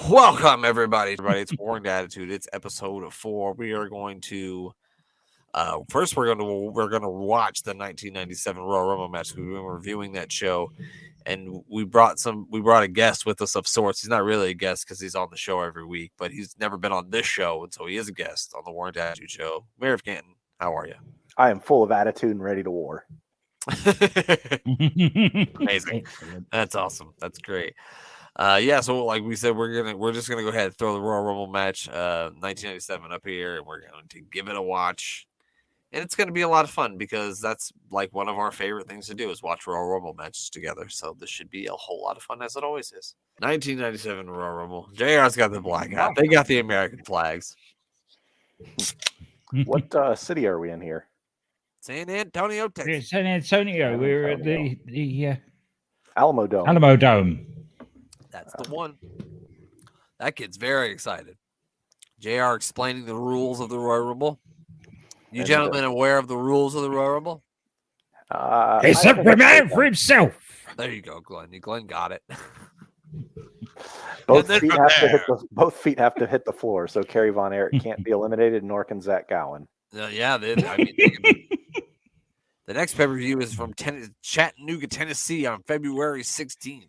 Welcome, everybody. It's Warring Attitude. It's episode 4. We are going to first we're gonna watch the 1997 Royal Rumble match. We've been reviewing that show, and we brought a guest with us of sorts. He's not really a guest because he's on the show every week, but he's never been on this show, and so he is a guest on the Warring Attitude show. Mayor of Canton, how are you? I am full of attitude and ready to war. Amazing. That's awesome. That's great. So like we said, we're just gonna go ahead and throw the Royal Rumble match 1997 up here, and we're going to give it a watch. And it's going to be a lot of fun because that's like one of our favorite things to do is watch Royal Rumble matches together. So this should be a whole lot of fun, as it always is. 1997 Royal Rumble. JR's got the black hat. They got the American flags. What city are we in here? San Antonio, Texas. San Antonio. We're at the Alamo Dome. Alamo Dome. That's the one. That kid's very excited. JR explaining the rules of the Royal Rumble. You gentlemen aware of the rules of the Royal Rumble? It's every man for himself. There you go, Glenn. Glenn got it. Both feet have to hit the floor, so Kerry Von Erich can't be eliminated, nor can Zach Gowen. The next pay-per-view is from Chattanooga, Tennessee on February 16th.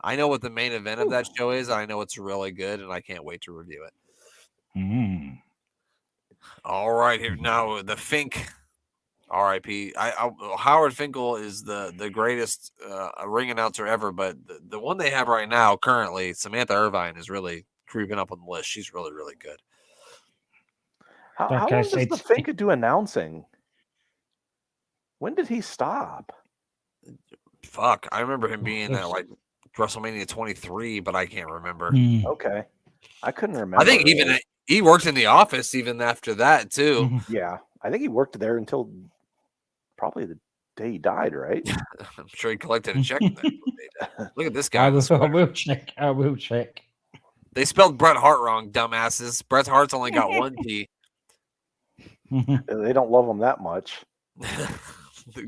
I know what the main event of that show is. I know it's really good, and I can't wait to review it. Mm. All right, here now the Fink, R.I.P. Howard Finkel is the greatest ring announcer ever, but the one they have right now, currently, Samantha Irvine, is really creeping up on the list. She's really, really good. How long does the Fink do announcing? When did he stop? Fuck, I remember him being at like WrestleMania 23, but I can't remember. Okay, I couldn't remember. I think even he worked in the office even after that too. Yeah, I think he worked there until probably the day he died, right? I'm sure he collected a check. Look at this guy. I will check. They spelled Bret Hart wrong, dumbasses. Bret Hart's only got one T. They don't love him that much.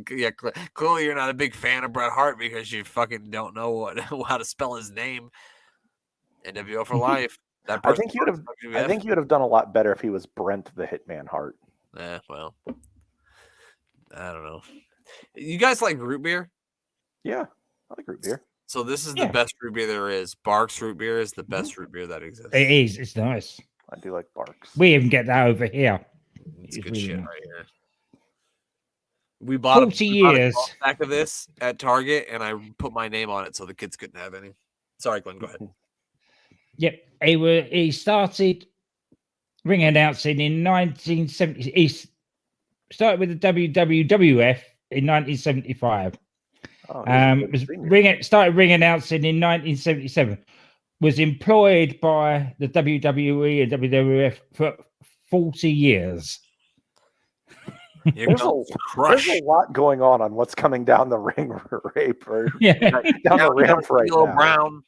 Yeah, clearly you're not a big fan of Bret Hart because you fucking don't know how to spell his name. NWO for life. I think you would have done a lot better if he was Brent the Hitman Hart. Well, I don't know. You guys like root beer? Yeah, I like root beer. So this is the best root beer there is. Barks root beer is the best root beer that exists. It is. It's nice. I do like Barks. We even get that over here. It's good shit right here. We bought 40 years back of this at Target, and I put my name on it so the kids couldn't have any. Sorry, Glenn, go ahead. Yep, he started ring announcing in 1970. He started with the WWF in 1975. Started ring announcing in 1977. Was employed by the WWE and WWF for 40 years. There's a lot going on what's coming down the ring rape or down the ramp right now. Brown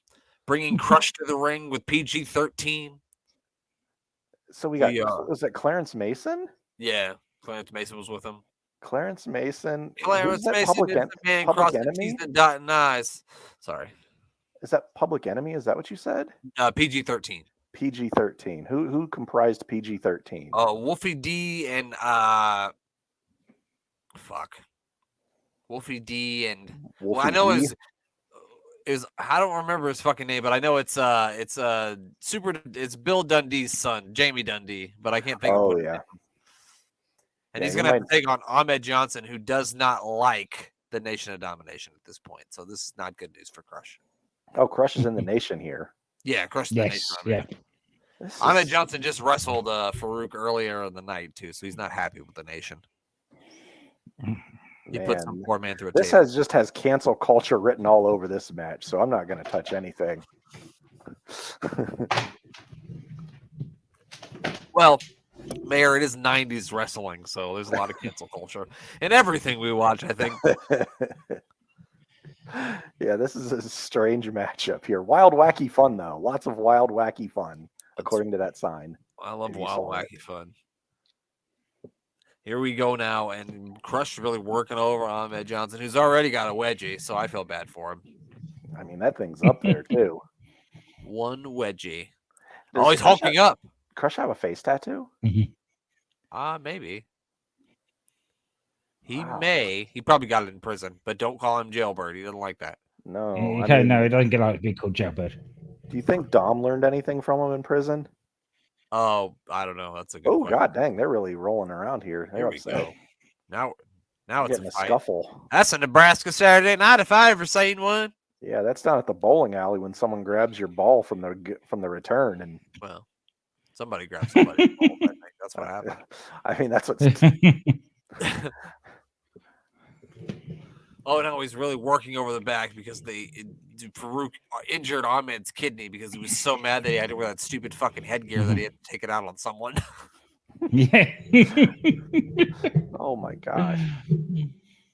bringing Crush to the ring with PG-13. So we got was it Clarence Mason? Yeah, Clarence Mason was with him. Clarence Mason. Clarence Mason is the man crossing T's and dotting I's. Sorry. Is that Public Enemy? Is that what you said? PG-13. PG-13. Who comprised PG-13? Wolfie D and Wolfie D and I know is I don't remember his fucking name, but I know it's Bill Dundee's son, Jamie Dundee, but I can't think of it. Yeah. And he's gonna have to take on Ahmed Johnson, who does not like the Nation of Domination at this point. So this is not good news for Crush. Oh, Crush is in the Nation here. Yeah, Crush is in the Nation. Yeah. Ahmed Johnson just wrestled Farouk earlier in the night too, so he's not happy with the Nation. He put some poor man through a tape. Just has cancel culture written all over this match, so I'm not going to touch anything. Well, Mayor, it is 90s wrestling, so there's a lot of cancel culture in everything we watch, I think. Yeah, this is a strange matchup here. Wild, wacky fun, though. Lots of wild, wacky fun, according to that sign. I love wild, wacky fun. Here we go now, and Crush really working over Ahmed Johnson, who's already got a wedgie, so I feel bad for him. I mean, that thing's up there, too. One wedgie. Does He's hulking up. Crush have a face tattoo? Maybe. He may. He probably got it in prison, but don't call him Jailbird. He doesn't like that. No. No, he doesn't get like to be called Jailbird. Do you think Dom learned anything from him in prison? Oh, I don't know. That's a good question. God dang, they're really rolling around here. They're Here we go. Now it's a scuffle. That's a Nebraska Saturday night if I ever seen one. Yeah, that's down at the bowling alley when someone grabs your ball from the return, and well, somebody grabs somebody's ball. I think that's what happened. I mean, that's what's. Oh no, he's really working over the back because Farouk injured Ahmed's kidney because he was so mad that he had to wear that stupid fucking headgear that he had to take it out on someone. Yeah. Oh my gosh.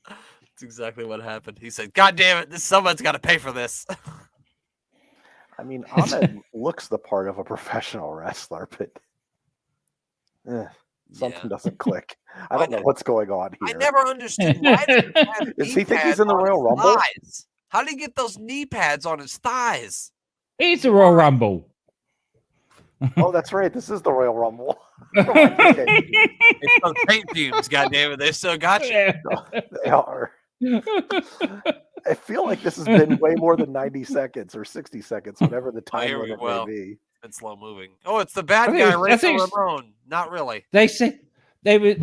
That's exactly what happened. He said, "God damn it, someone's got to pay for this." I mean, Ahmed looks the part of a professional wrestler, but something doesn't click. I don't know what's going on here. I never understood why. Does he think he's in the Royal Rumble? How did he get those knee pads on his thighs? It's a Royal Rumble. Oh, that's right. This is the Royal Rumble. It's those paint fumes, goddammit. They still got you. Yeah. They are. I feel like this has been way more than 90 seconds or 60 seconds, whatever the time limit may be. It's slow moving. Oh, it's the bad guy, Razor Ramon. Not really. They said they were.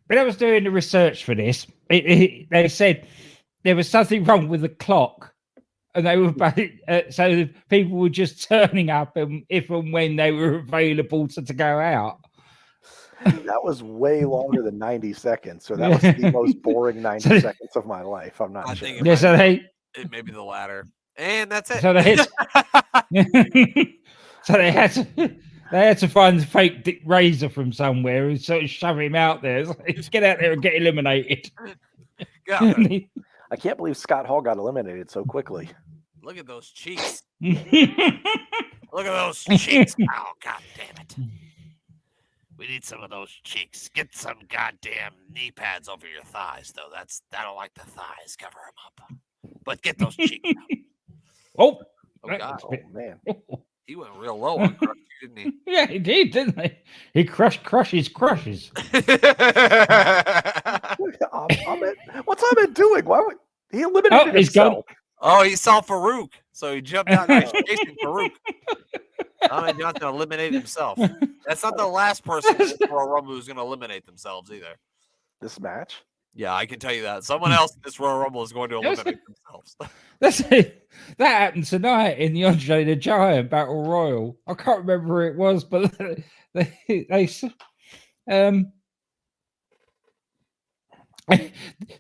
When I was doing the research for this, they said there was something wrong with the clock, and they were so people were just turning up if and when they were available to go out. That was way longer than 90 seconds. So that was the most boring 90 seconds of my life. I'm not sure. It may be the latter. And that's it. So they had to find the fake Razor from somewhere and sort of shove him out there. So just get out there and get eliminated. I can't believe Scott Hall got eliminated so quickly. Look at those cheeks. Look at those cheeks. Oh, God damn it. We need some of those cheeks. Get some goddamn knee pads over your thighs, though. That'll like the thighs. Cover them up. But get those cheeks out. Oh, God. Oh, man. He went real low on Crush, didn't he? Yeah, he did, didn't he? He crushes. What's Ahmed doing? Why would he eliminated himself? Oh, he saw Farouk, so he jumped out and he's chasing Farouk. Ahmed Johnson eliminated himself. That's not the last person in the Royal Rumble who's going to eliminate themselves either. This match? Yeah, I can tell you that. Someone else in this Royal Rumble is going to eliminate themselves. That's it. That happened tonight in the Andre the Giant Battle Royal. I can't remember who it was, but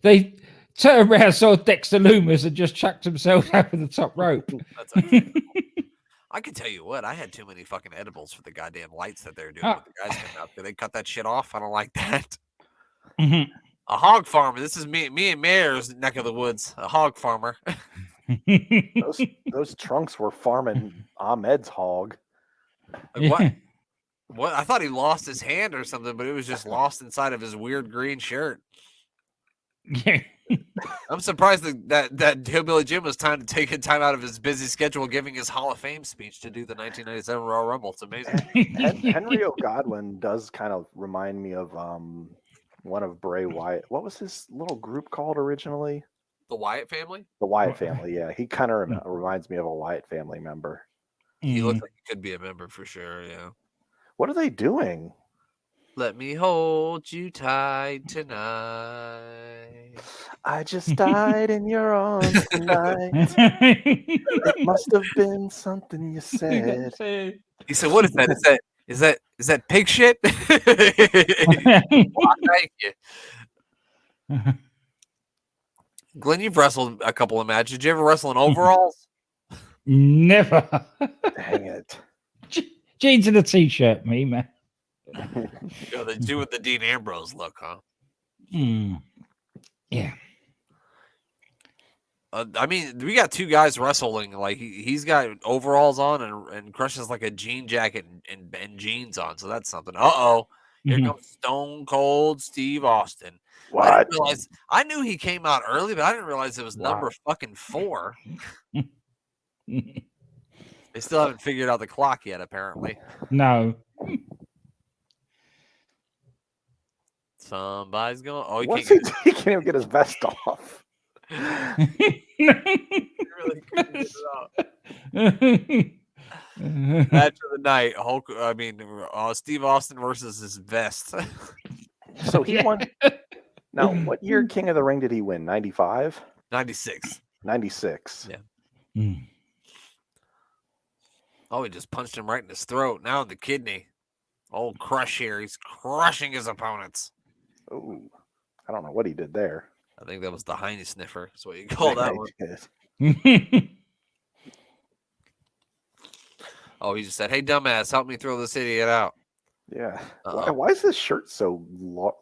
they turned around, saw Dexter Lumis, and just chucked himself over the top rope. I can tell you what, I had too many fucking edibles for the goddamn lights that they're doing with the guys coming out. Did they cut that shit off? I don't like that. Mm-hmm. A hog farmer. This is me and Mayor's neck of the woods. A hog farmer. those trunks were farming Ahmed's hog. Like, what? I thought he lost his hand or something, but it was just lost inside of his weird green shirt. Yeah. I'm surprised that Hillbilly Jim was time to take a time out of his busy schedule giving his Hall of Fame speech to do the 1997 Royal Rumble. It's amazing. Henry O'Godwin does kind of remind me of one of Bray Wyatt. What was his little group called originally? The Wyatt family? The Wyatt family, yeah. He kind of reminds me of a Wyatt family member. He looks like he could be a member for sure, yeah. What are they doing? Let me hold you tight tonight. I just died in your arms tonight. It must have been something you said. He said, "What is that? Is that pig shit?" Well, thank you. Glenn, you've wrestled a couple of matches. Did you ever wrestle in overalls? Never. Dang it. Jeans and a t-shirt, me, man. They do with the Dean Ambrose look, huh? Yeah. I mean, we got two guys wrestling. Like he's got overalls on and Crush has like a jean jacket and jeans on. So that's something. Here comes Stone Cold Steve Austin. What? I knew he came out early, but I didn't realize it was number fucking 4. They still haven't figured out the clock yet, apparently. No. Somebody's going. Oh, he can't even get his vest off. Really couldn't get it out. Match of the night. Steve Austin versus his vest. So he won. Now, what year King of the Ring did he win? 95? 96. 96. Yeah. Oh, he just punched him right in his throat. Now in the kidney. Old Crush here. He's crushing his opponents. Oh, I don't know what he did there. I think that was the Heine sniffer. That's what you call that one. Oh, he just said, "Hey, dumbass, help me throw this idiot out." Yeah. Why is this shirt so large?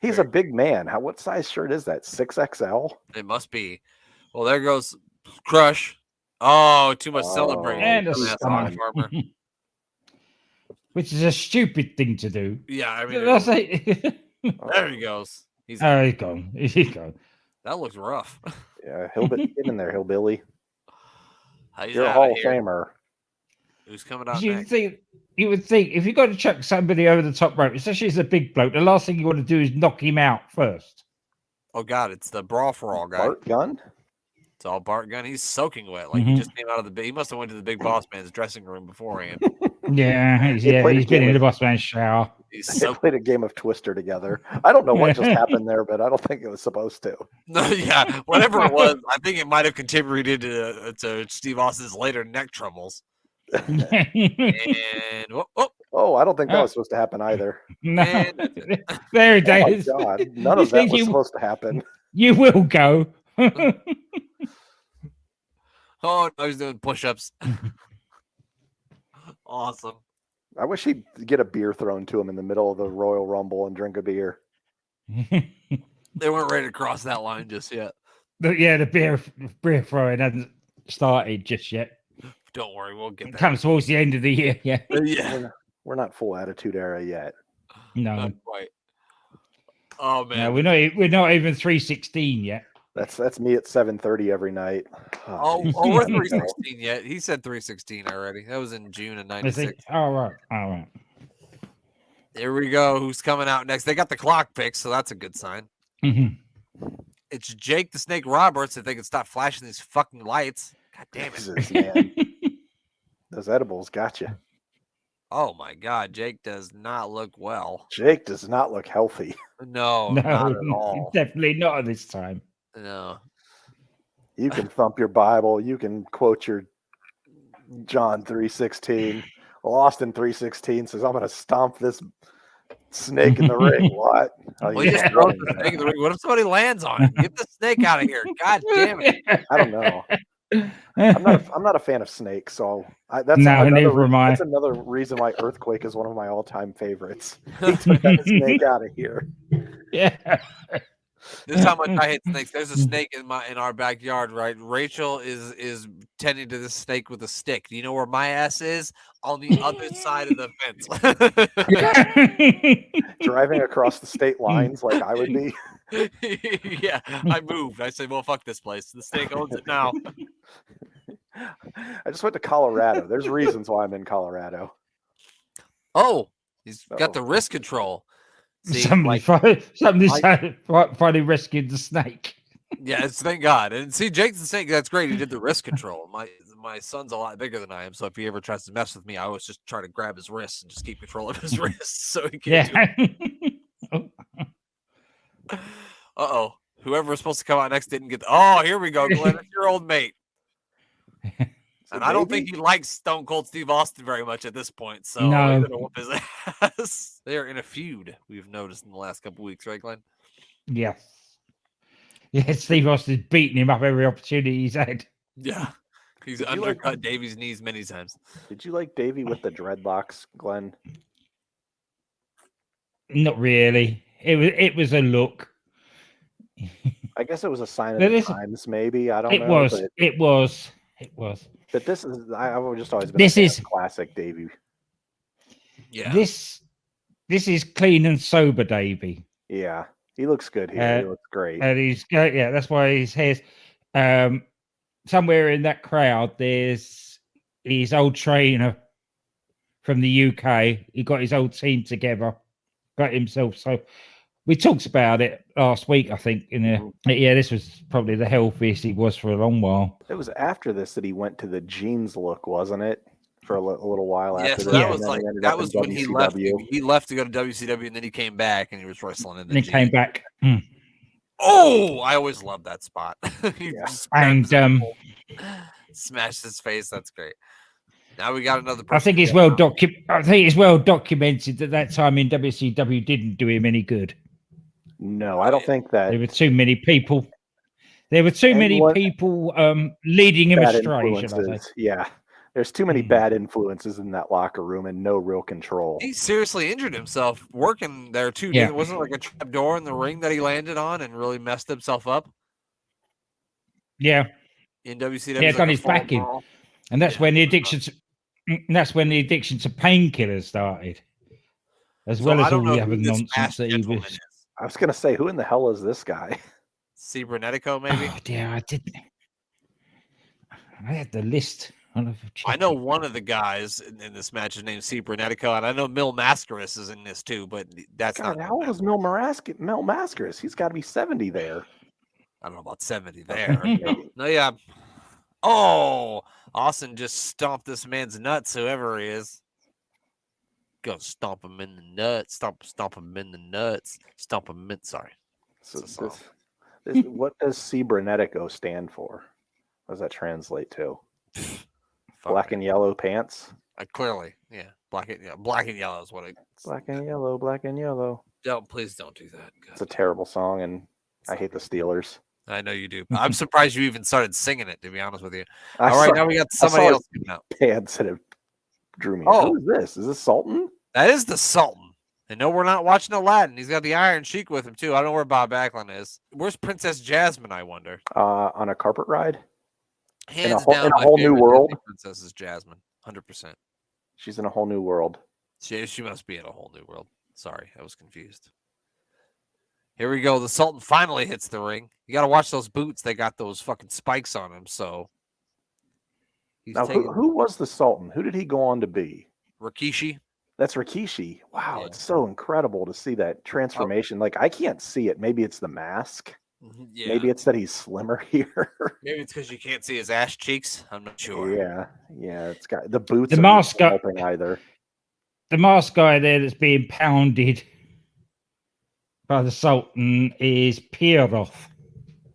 He's a big man. What size shirt is that? 6XL? It must be. Well, there goes Crush. Oh, too much celebrating. And a stomach. Which is a stupid thing to do. Yeah, I mean, there he goes. He's gone. He's gone. That looks rough. Yeah, get in there, hillbilly. He's You're a Hall of Famer. Who's coming out you next? You would think if you've got to chuck somebody over the top rope, especially as a big bloke, the last thing you want to do is knock him out first. Oh God, it's the Brawl for All guy. Bart Gunn? It's all Bart Gunn. He's soaking wet. Like he just came out of he must have went to the Big Boss Man's dressing room beforehand. He's been in the Boss Man's shower. They played a game of Twister together. I don't know what just happened there, but I don't think it was supposed to. No, yeah, whatever it was, I think it might have contributed to Steve Austin's later neck troubles. And I don't think that was supposed to happen either. No, there it is. Oh my God, none of that was supposed to happen. You will go. Oh, no, he's doing push-ups. Awesome. I wish he'd get a beer thrown to him in the middle of the Royal Rumble and drink a beer. They weren't ready to cross that line just yet. The beer throwing hasn't started just yet. Don't worry, we'll get there. It comes towards the end of the year. Yeah. We're not full Attitude Era yet. No, not quite. Oh man, no, we're not even 316 yet. That's me at 7:30 every night. We're 316 yet. He said 316 already. That was in June of '96. All right. Here we go. Who's coming out next? They got the clock picked, so that's a good sign. Mm-hmm. It's Jake the Snake Roberts. If they could stop flashing these fucking lights. God damn it, Jesus, man. Those edibles got you. Oh my God, Jake does not look well. Jake does not look healthy. No, not at all. Definitely not at this time. No. You can thump your Bible. You can quote your John 3:16. Well, Austin 3:16 says, "I'm going to stomp this snake in the ring." What? Well, just throw the snake in the ring. What if somebody lands on it? Get the snake out of here! God damn it! I don't know. I'm not a fan of snakes, so that's another reason why Earthquake is one of my all-time favorites. He took that snake out of here. Yeah. This is how much I hate snakes. There's a snake in our backyard, right? Rachel is tending to this snake with a stick. Do you know where my ass is? On the other side of the fence. Driving across the state lines like I would be. Yeah, I moved. I said, well, fuck this place. The snake owns it now. I just went to Colorado. There's reasons why I'm in Colorado. Oh, he's got the wrist control. See, somebody's finally rescued the snake. Yes, thank God. And see, Jake's the snake. That's great. He did the wrist control. My son's a lot bigger than I am, so if he ever tries to mess with me, I always just try to grab his wrist and just keep control of his wrist so he can't do it. Uh-oh. Whoever was supposed to come out next didn't get here we go, Glenn. It's your old mate. And I don't think he likes Stone Cold Steve Austin very much at this point. So no. He's gonna whoop his ass. They're in a feud, we've noticed in the last couple weeks, right, Glenn? Yes. Yeah, Steve Austin's beating him up every opportunity he's had. Yeah. He's undercut Davey's knees many times. Did you like Davey with the dreadlocks, Glenn? Not really. It was a look. I guess it was a sign of the times, maybe. I don't know. It was. But this is, I've just always been classic Davey. Yeah. This is clean and sober Davey. Yeah. He looks good here. He looks great. And that's why his hair's somewhere in that crowd, there's his old trainer from the UK. He got his old team together, got himself. So we talked about it last week, I think. Yeah, this was probably the healthiest he was for a long while. It was after this that he went to the jeans look, wasn't it? For a little while Yeah, after so this. that and was then like he ended that up in was when he left. WCW. He left to go to WCW, and then he came back, and he was wrestling in the. And he came G. back. Oh, I always love that spot. He Yeah. just And smashed his face. That's great. Now we got another person. I think it's well documented that time in WCW didn't do him any good. No, I don't think that There were too many people. There were too many Anyone- people leading him bad astray, should I say. influences. Yeah. There's too many bad influences in that locker room and no real control. He seriously injured himself working there too. Yeah. Wasn't it like a trap door in the ring that he landed on and really messed himself up Yeah, in WCW? Yeah, got his back in. and that's when the addiction to painkillers started, as well as all the other nonsense that he was. I was going to say, who in the hell is this guy? Cibernetico, maybe. Oh dear, I didn't. I had the list. I know one of the guys in this match is named Cibernetico, and I know Mil Mascaris is in this too, but that's God, not. how old is Mil Mascaris? He's got to be 70 there. I don't know about 70 there. No, yeah. Oh, Austin just stomped this man's nuts, whoever he is. Go stomp him in the nuts. Stomp him in the nuts. Stomp him in. Sorry. So what does Cibernetico stand for? What does that translate to? Black and yellow pants? Clearly, yeah. Black and yellow is what it. Black and yellow, black and yellow. Please don't do that. God. It's a terrible song, and I hate the Steelers. I know you do. I'm surprised you even started singing it, to be honest with you. I All right, saw now we got somebody else coming out. pants that have drew me. Oh. Who is this? Is this Sultan? That is the Sultan. And no, we're not watching Aladdin. He's got the Iron Sheik with him, too. I don't know where Bob Backlund is. Where's Princess Jasmine, I wonder? On a carpet ride? Hands in down, a my whole new favorite world? Disney princess is Jasmine. 100%. She's in a whole new world. She must be in a whole new world. Sorry, I was confused. Here we go. The Sultan finally hits the ring. You got to watch those boots. They got those fucking spikes on them. So he's Now, taking who was the Sultan? Who did he go on to be? Rikishi. That's Rikishi. Wow, Yeah. it's so incredible to see that transformation. Like, I can't see it. Maybe it's the mask. Yeah. Maybe it's that he's slimmer here. Maybe it's because you can't see his ass cheeks. I'm not sure. Yeah. It's got the boots. The are mask not got- helping either. The masked guy there that's being pounded by the Sultan is Pieroth.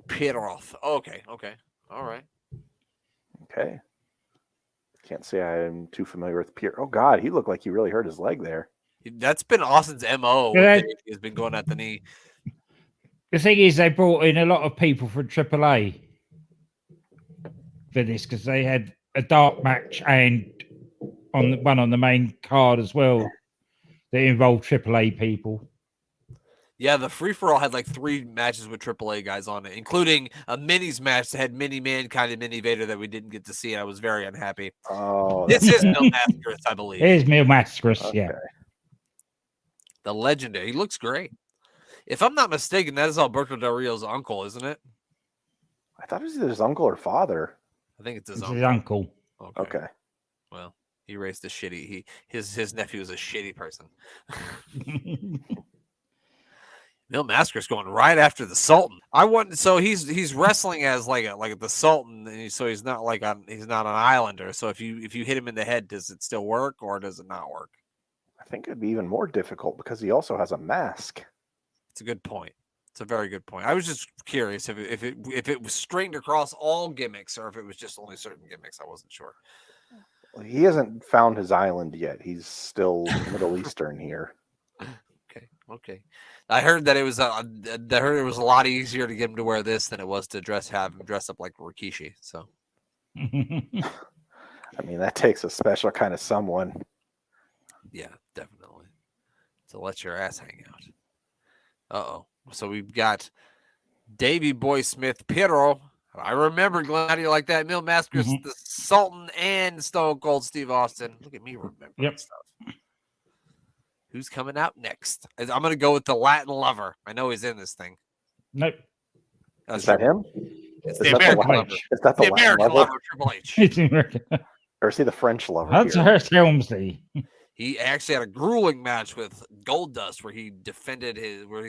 Pieroth. Okay. All right. Okay. Can't say I'm too familiar with Pierre. Oh God, he looked like he really hurt his leg there. That's been Austin's MO. Yeah. He's been going at the knee. The thing is, they brought in a lot of people from AAA for this because they had a dark match and on the main card as well that involved AAA people. Yeah, the free for all had like 3 matches with AAA guys on it, including a minis match that had Mini Mankind and Mini Vader that we didn't get to see. And I was very unhappy. Oh, This is Mil Mascaris, I believe. Here's Mil Mascaris, yeah. okay. The legendary. He looks great. If I'm not mistaken, that is Alberto Del Rio's uncle, isn't it? I thought it was either his uncle or father. I think it's his It's uncle. his uncle. Okay. Well, he raised a shitty. His nephew was a shitty person. Mil Mascaris going right after the Sultan. So he's wrestling as like the Sultan, and so he's not he's not an Islander. So if you hit him in the head, does it still work or does it not work? I think it'd be even more difficult because he also has a mask. It's a good point. It's a very good point. I was just curious if it was stringed across all gimmicks or if it was just only certain gimmicks. I wasn't sure. He hasn't found his island yet. He's still Middle Eastern here. Okay. I heard that it was a lot easier to get him to wear this than it was to have him dress up like Rikishi. So I mean, that takes a special kind of someone. yeah, definitely. To let your ass hang out. So we've got Davey Boy Smith, Piero. I remember Gladiator like that. Mil Mascaris, the Sultan, and Stone Cold Steve Austin. Look at me remembering stuff. Who's coming out next? I'm going to go with the Latin Lover. I know he's in this thing. Nope. Is that him? It's Is the that the American Latin- lover. Is that The the Latin American lover? lover, Triple H. It's American. Or is he the French lover? That's here? Hurst Helmsley. He actually had a grueling match with Goldust where he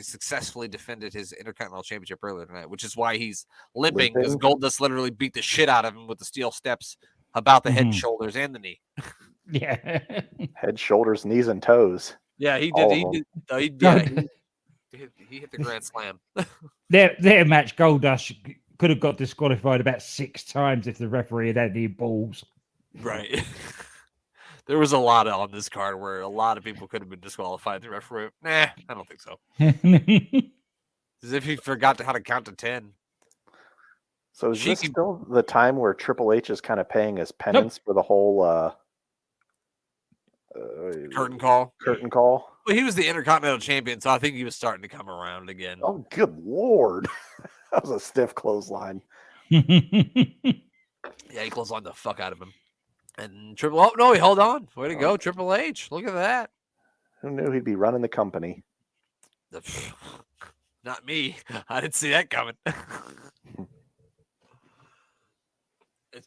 successfully defended his Intercontinental Championship earlier tonight, which is why he's limping because Goldust literally beat the shit out of him with the steel steps about the head, Mhm. shoulders, and the knee. Yeah. Head, shoulders, knees, and toes. Yeah, he All did. of He them. did. He hit the grand slam. Their match, Goldust could have got disqualified about 6 times if the referee had any balls. Right. There was a lot on this card where a lot of people could have been disqualified. The referee, nah, I don't think so. As if he forgot how to count to 10. So is this Cheeky- still the time where Triple H is kind of paying his penance for the whole Curtain call. curtain call? Well, he was the Intercontinental Champion, so I think he was starting to come around again. Oh, good lord! That was a stiff clothesline. Yeah, he closed on the fuck out of him. And Triple, oh no, he held on. Way to go, Triple H. Look at that. Who knew he'd be running the company? Not me. I didn't see that coming.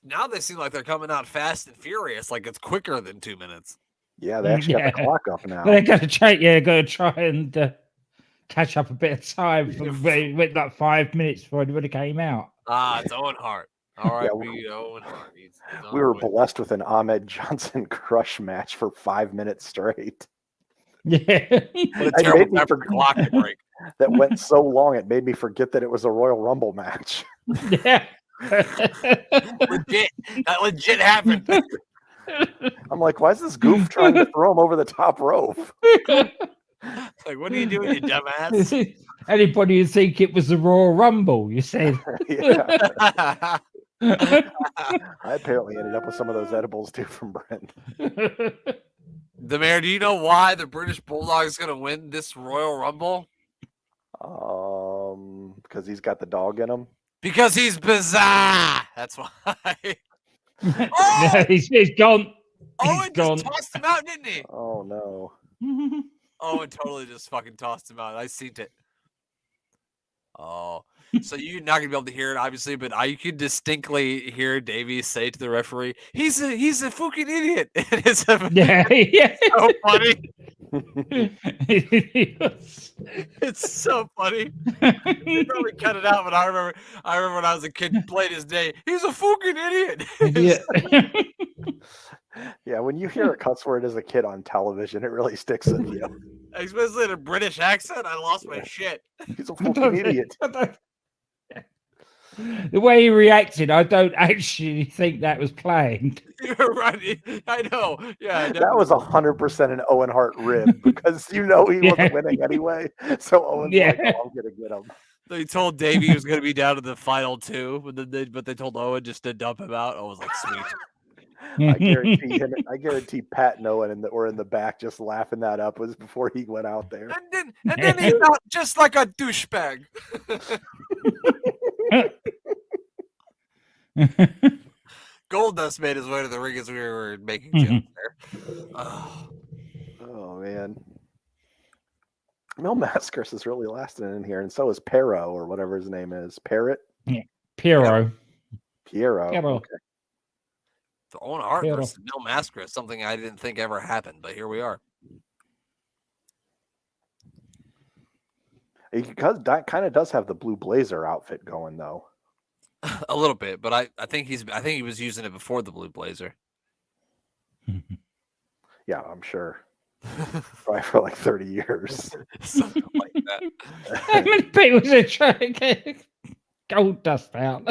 Now they seem like they're coming out fast and furious, like it's quicker than 2 minutes. Yeah, they actually got the Yeah. clock up now. They're going to try. Yeah, going to try and catch up a bit of time. Went like 5 minutes before anybody came out. It's Owen Hart. All right, Yeah, Owen Hart. He's on we the were way. blessed with an Ahmed Johnson crush match for 5 minutes straight. Yeah. What a It terrible made me time for the clock to break. That went so long it made me forget that it was a Royal Rumble match. Yeah. Legit. That legit happened. I'm like, why is this goof trying to throw him over the top rope? Like, what are you doing, you dumbass? Anybody who think it was the Royal Rumble, you said. Yeah, I apparently ended up with some of those edibles too from Brent. The mayor, do you know why the British Bulldog is going to win this Royal Rumble? Because he's got the dog in him. Because he's bizarre. That's why. No, he's gone. Owen gone. just tossed him out, didn't he? Oh no. Owen totally just fucking tossed him out. I seen it. Oh, so you're not gonna be able to hear it, obviously, but you can distinctly hear Davey say to the referee, "He's a fucking idiot." And it's Yeah, yeah. so funny. It's so funny. They probably cut it out, but I remember when I was a kid playing his day. He's a fucking idiot. Yeah. Yeah, when you hear a cuss word as a kid on television, it really sticks with you. Especially in a British accent, I lost my shit. He's a fucking idiot. The way he reacted, I don't actually think that was planned. You're right. I know. Yeah, That was 100% an Owen Hart rib because you know he wasn't winning anyway. So Owen's like, Yeah. oh, I'm gonna get him. They told Davey he was going to be down to the final 2, but they told Owen just to dump him out. I was like, sweet. I guarantee Pat and Owen were in the back just laughing that up was before he went out there. And then he felt just like a douchebag. Goldust made his way to the ring as we were making jokes there. Oh, Oh man. Mil Mascaris is really lasting in here, and so is Pero or whatever his name is. Parrot? Piero. Piero. Piero. Okay. the Owen Hart Pero- versus Mil Mascara is something I didn't think ever happened, but here we are. He kind of does have the blue blazer outfit going though. A little bit, but I think he was using it before the blue blazer. Yeah, I'm sure. Probably for like 30 years. Something like that. How many people are trying to get gold dust out?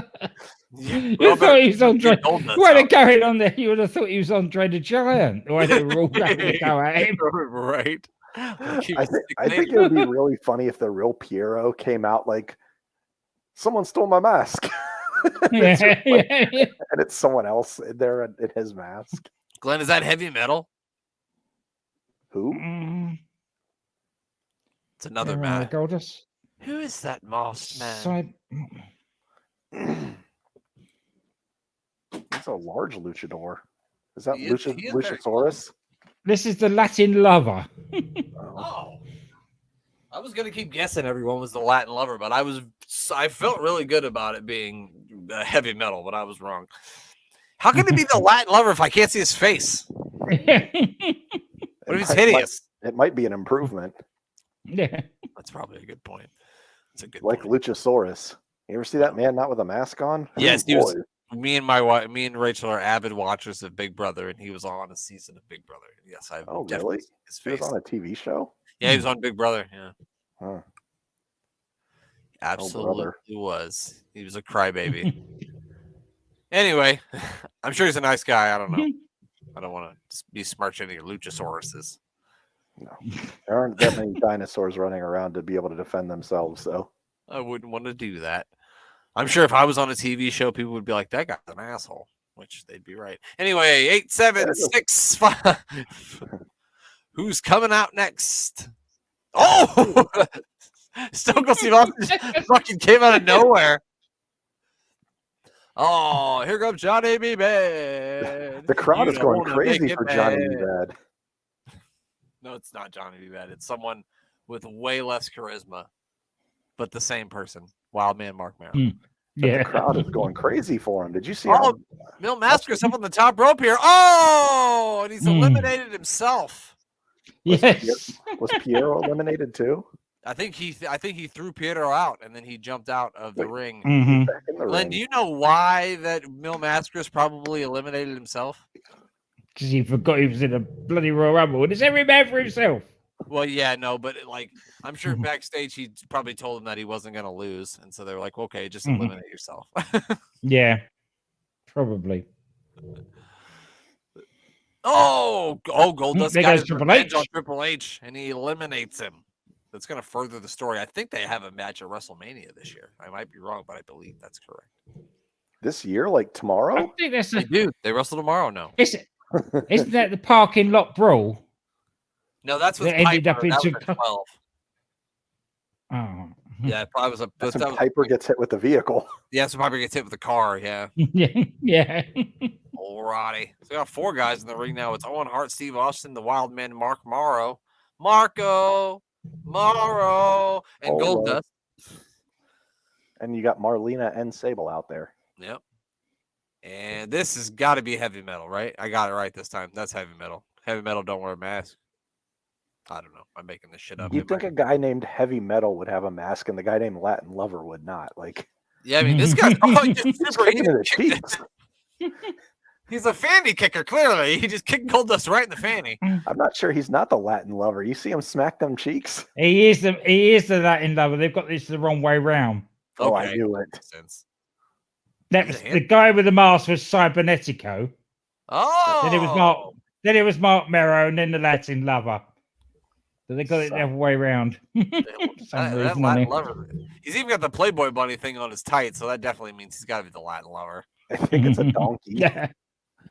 Yeah, You thought he was Andre. Gold Dust When out. it going on there, you would have thought he was Andre the Giant. Why they were all going to go at him? Right. Like he I was think 6'8". it would be really funny if the real Piero came out like someone stole my mask. Yeah, yeah, yeah. And it's someone else in there in his mask. Glenn, is that heavy metal? Who? Mm, It's another where am I, man. Goldust? Who is that masked man? Side- He's a large luchador. Is that He is very Luchasaurus? This is the Latin lover. Oh. Oh, I was gonna keep guessing everyone was the Latin Lover, but I felt really good about it being heavy metal, but I was wrong. How can it be the Latin Lover if I can't see his face? What if he's hideous? It might be an improvement. Yeah. That's probably a good point. That's a good Like point. Luchasaurus. You ever see that man not with a mask on? Yes, Ooh, he was. boy. Me and Rachel are avid watchers of Big Brother, and he was on a season of Big Brother. Yes, I've Oh, definitely really? seen his He was face. on a TV show? Yeah, he was on Big Brother. Yeah, Huh. absolutely brother. was. He was a crybaby. Anyway, I'm sure he's a nice guy. I don't know. I don't want to be smirching any Luchasauruses. No. There aren't that many dinosaurs running around to be able to defend themselves, so. I wouldn't want to do that. I'm sure if I was on a TV show, people would be like, that guy's an asshole, which they'd be right. Anyway, 8765. Who's coming out next? Oh! Stone Cold Steve Austin just fucking came out of nowhere. Oh, here comes Johnny B. Bad. The crowd You is don't going wanna crazy make it for Johnny B. bad. Bad. No, it's not Johnny B. Bad. It's someone with way less charisma, but the same person. Wildman Mark Merrill. But Yeah. the crowd is going crazy for him. Did you see Oh, how Mil Masker's up on the top rope here. Oh, and he's eliminated himself. Yes. was Piero eliminated too? I think he threw Pietro out, and then he jumped out of the ring. Mhm. Back in the Glenn, ring. do you know why that Mil Masker's probably eliminated himself? Because he forgot he was in a bloody Royal Rumble. And it's every man for himself. Well, yeah, no, but like I'm sure backstage he probably told him that he wasn't going to lose, and so they were like, "Okay, just eliminate yourself." Yeah. Probably. Goldust There got goes his Triple revenge H. on Triple H, and he eliminates him. That's going to further the story. I think they have a match at WrestleMania this year. I might be wrong, but I believe that's correct. This year, like I tomorrow? think that's They do. They wrestle tomorrow. No, isn't that the parking lot brawl? no, that's with That ended Piper. up in That was some- at 12. Oh. Yeah, it probably was a. That's That when was, Piper gets hit with the vehicle. yeah, so Piper gets hit with a car. Yeah. Yeah. Alrighty. So we got 4 guys in the ring now. It's Owen Hart, Steve Austin, the Wild Man, Mark Morrow, Marco, Morrow, and Oh, Goldust. And you got Marlena and Sable out there. Yep. And this has got to be heavy metal, right? I got it right this time. That's heavy metal. Heavy metal don't wear a mask. I don't know. I'm making this shit up. You'd think a guy named Heavy Metal would have a mask, and the guy named Latin Lover would not. Like, Yeah, I mean, this guy's probably just he's super. kicking in the cheeks. He's a fanny kicker, clearly. He just kicked Goldust right in the fanny. I'm not sure he's not the Latin Lover. You see him smack them cheeks? He is the Latin lover. They've got this the wrong way round. Oh, I Okay. knew it. Makes sense. That was the guy with the mask was Cybernetico. Oh. Then it was Mark Merrow, and then the Latin lover. So they got it the other way around. That Latin lover. He's even got the Playboy bunny thing on his tight, so that definitely means he's got to be the Latin lover. I think it's a donkey. Yeah.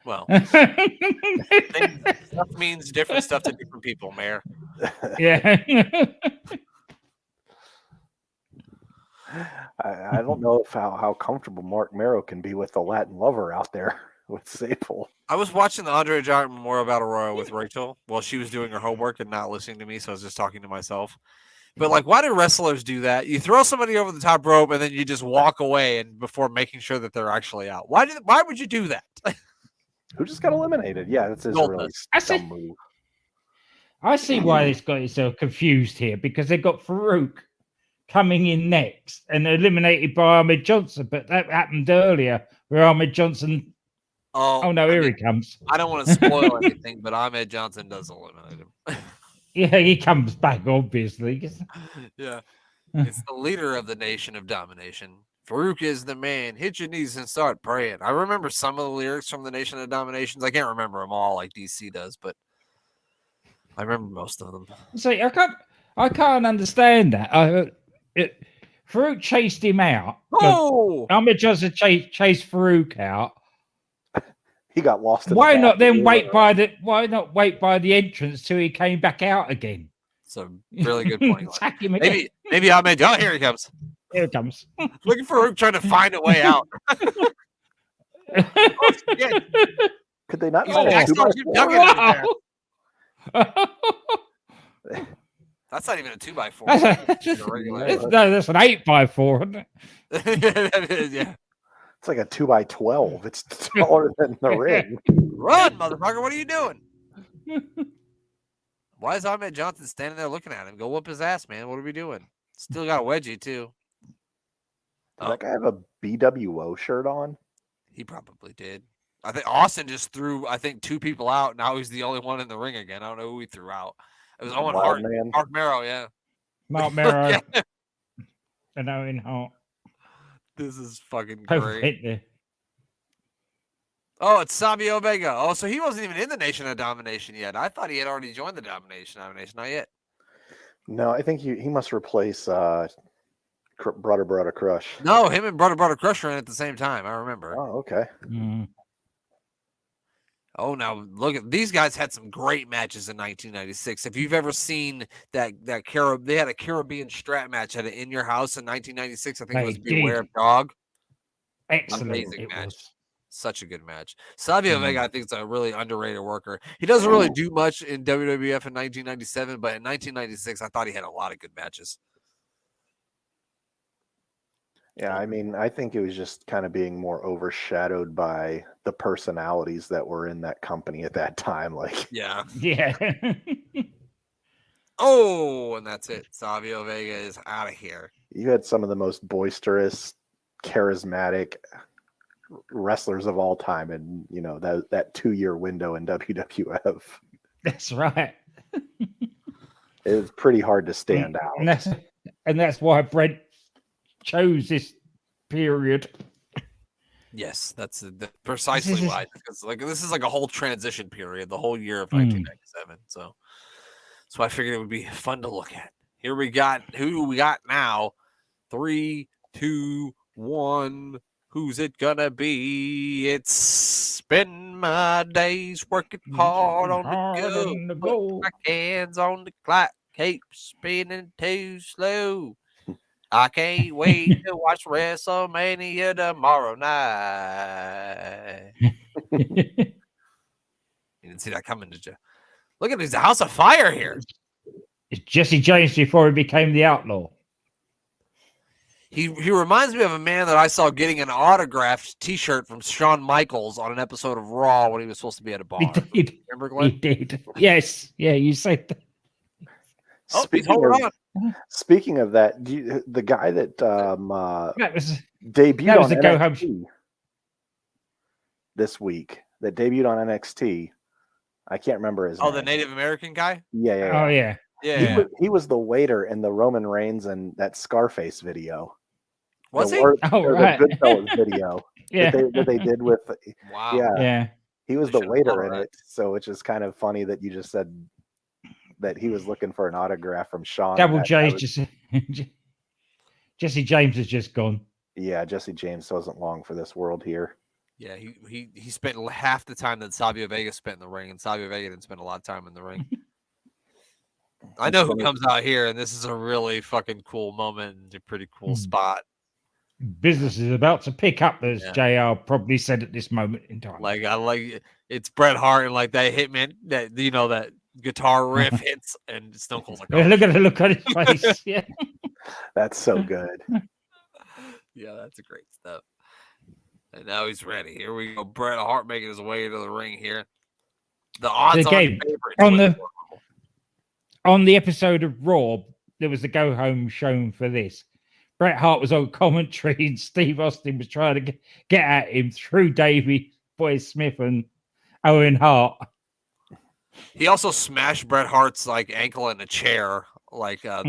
Well, stuff means different stuff to different people, Mayor. Yeah. I don't know if how comfortable Mark Merrow can be with the Latin Lover out there with Sable. I was watching the Andre Giant Memorial Battle Royal with Rachel while she was doing her homework and not listening to me, so I was just talking to myself. But like, why do wrestlers do that? You throw somebody over the top rope and then you just walk away and before making sure that they're actually out. Why would you do that? Who just got eliminated? Yeah, that's his Goldust. really I see- dumb move. I see why this got itself confused here because they got Farouk coming in next and eliminated by Ahmed Johnson, but that happened earlier where Ahmed Johnson. Oh no, here he comes. I don't want to spoil anything, but Ahmed Johnson does eliminate him. Yeah, he comes back, obviously. Yeah. It's the leader of the Nation of Domination. Farouk is the man. Hit your knees and start praying. I remember some of the lyrics from the Nation of Dominations. I can't remember them all like DC does, but I remember most of them. See, I can't understand that. Farouk chased him out. Oh, Ahmed Johnson chased Farouk out. He got lost. In the Why not then bathroom. why not wait by the entrance till he came back out again? it's a really good point. Glenn. Attack him again. Maybe Ahmed. Oh, here he comes. Here it comes. Looking for Farouk trying to find a way out. Yeah. Could they not Oh, find a Axel 2x4? Duggan over there. Wow. That's not even a 2x4. That's It's a regular. no, that's an 8x4, isn't it? Yeah. It's like a 2x12. It's taller than the ring. Run, motherfucker! What are you doing? Why is Ahmed Johnson standing there looking at him? Go whoop his ass, man. What are we doing? Still got a wedgie too. Does that guy have a BWO shirt on? He probably did. I think Austin just threw, I think, 2 people out. Now he's the only one in the ring again. I don't know who he threw out. It was Owen Hart. Man. Mark Merrow, yeah. Mark Merrow Yeah. and Owen Hart. This is fucking Both great. hit there. Oh, it's Savio Vega. Oh, so he wasn't even in the Nation of Domination yet. I thought he had already joined the Domination. Not yet. No, I think he must replace Brother Crush. No, him and Brother Crush are in at the same time. I remember. Oh, okay. Mm. Oh, now look at these guys had some great matches in 1996. If you've ever seen that they had a Caribbean strap match at In Your House in 1996. I think it was They Beware did. of Dog. Excellent. Amazing It match. was. Such a good match. Savio Mm. Vega, I think, is a really underrated worker. He doesn't really do much in WWF in 1997, but in 1996, I thought he had a lot of good matches. Yeah, I mean, I think it was just kind of being more overshadowed by the personalities that were in that company at that time. Like, Yeah. Yeah. Oh, and that's it. Savio Vega is out of here. you had some of the most boisterous, charismatic wrestlers of all time, and that 2-year window in WWF. That's right. It was pretty hard to stand out. And that's why Brent chose this period. Yes, that's precisely why. Because this is like a whole transition period, the whole year of 1997. So I figured it would be fun to look at. Here we got who we got now. 3, 2, 1. Who's it gonna be? It's spend my days working hard on the go. Put my hands on the clock, keep spinning too slow. I can't wait to watch WrestleMania tomorrow night. You didn't see that coming, did you? Look at this House of Fire here. It's Jesse James before he became the Outlaw. He reminds me of a man that I saw getting an autographed T-shirt from Shawn Michaels on an episode of Raw when he was supposed to be at a bar. He did. Remember, Glenn? He did. Yes. Yeah, you said that. Oh, he's holding on. Speaking of that, the guy that That was debuted on the go home. NXT this week, that debuted on NXT, I can't remember his name. The Native American guy? Yeah. Oh, yeah. Yeah. He was the waiter in the Roman Reigns and that Scarface video. Was he? Or Oh, the right. Goodfellas video Yeah. that they did with. Wow. Yeah, he was I the should've waiter thought in of it. So it's just kind of funny that you just said that he was looking for an autograph from Shawn. Double J's Jesse James has just gone. Yeah, Jesse James wasn't long for this world here. Yeah, he spent half the time that Savio Vega spent in the ring, and Savio Vega didn't spend a lot of time in the ring. I know who comes out here, and this is a really fucking cool moment and a pretty cool spot. Business is about to pick up, as Yeah. JR probably said at this moment in time. Like I like it's Bret Hart and like that hitman that that guitar riff hits and Stone Cold's like, Look at the look on his face. Yeah. That's so good. yeah, that's a great stuff. And now he's ready. Here we go. Bret Hart making his way into the ring here. The odds Again, on the episode of Raw, there was a go home shown for this. Bret Hart was on commentary and Steve Austin was trying to get at him through Davey Boy Smith and Owen Hart. He also smashed Bret Hart's ankle in a chair like a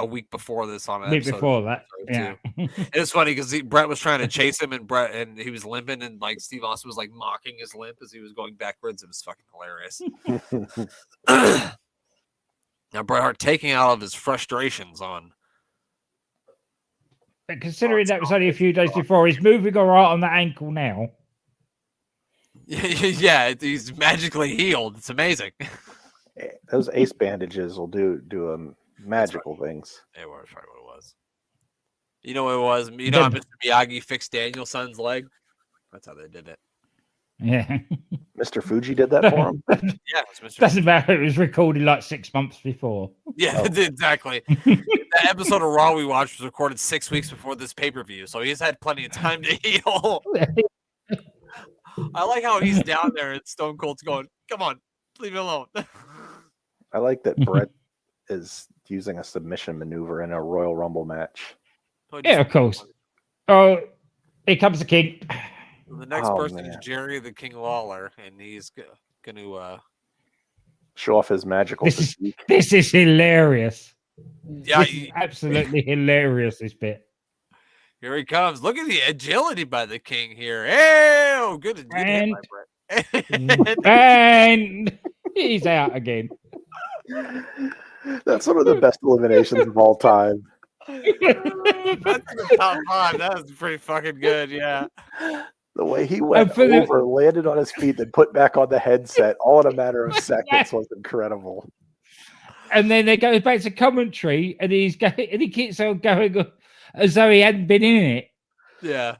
week before this on an Bit episode. before that, yeah. It's funny because Bret was trying to chase him and he was limping and Steve Austin was mocking his limp as he was going backwards. It was fucking hilarious. Now Bret Hart taking out of his frustrations on. But considering that was only a few days before, he's moving all right on the ankle now. Yeah, he's magically healed. It's amazing. Those ace bandages will do magical things. It was probably what it was. You know what it was? You know how Mr. Miyagi fixed Danielson's leg? That's how they did it. Yeah. Mr. Fuji did that for him? Yeah, it was Mr. Doesn't matter. It was recorded 6 months before. Yeah, Oh. exactly. That episode of Raw we watched was recorded 6 weeks before this pay-per-view, so he's had plenty of time to heal. I like how he's down there and Stone Cold's going, "Come on, leave me alone." I like that Brett is using a submission maneuver in a Royal Rumble match. Yeah, of course. Oh, here comes the king. The next Oh, person is man. Jerry the King Lawler, and he's going to. Show off his magical physique. This is hilarious. Yeah, This is absolutely hilarious. This bit. Here he comes. Look at the agility by the King here. Hey, good hit by Brett. And he's out again. That's one of the best eliminations of all time. That's in the top 5. That was pretty fucking good. Yeah. The way he went for the- over, landed on his feet, then put back on the headset, all in a matter of seconds, was incredible. And then they go back to commentary, and he keeps on going as though he hadn't been in it. Yeah.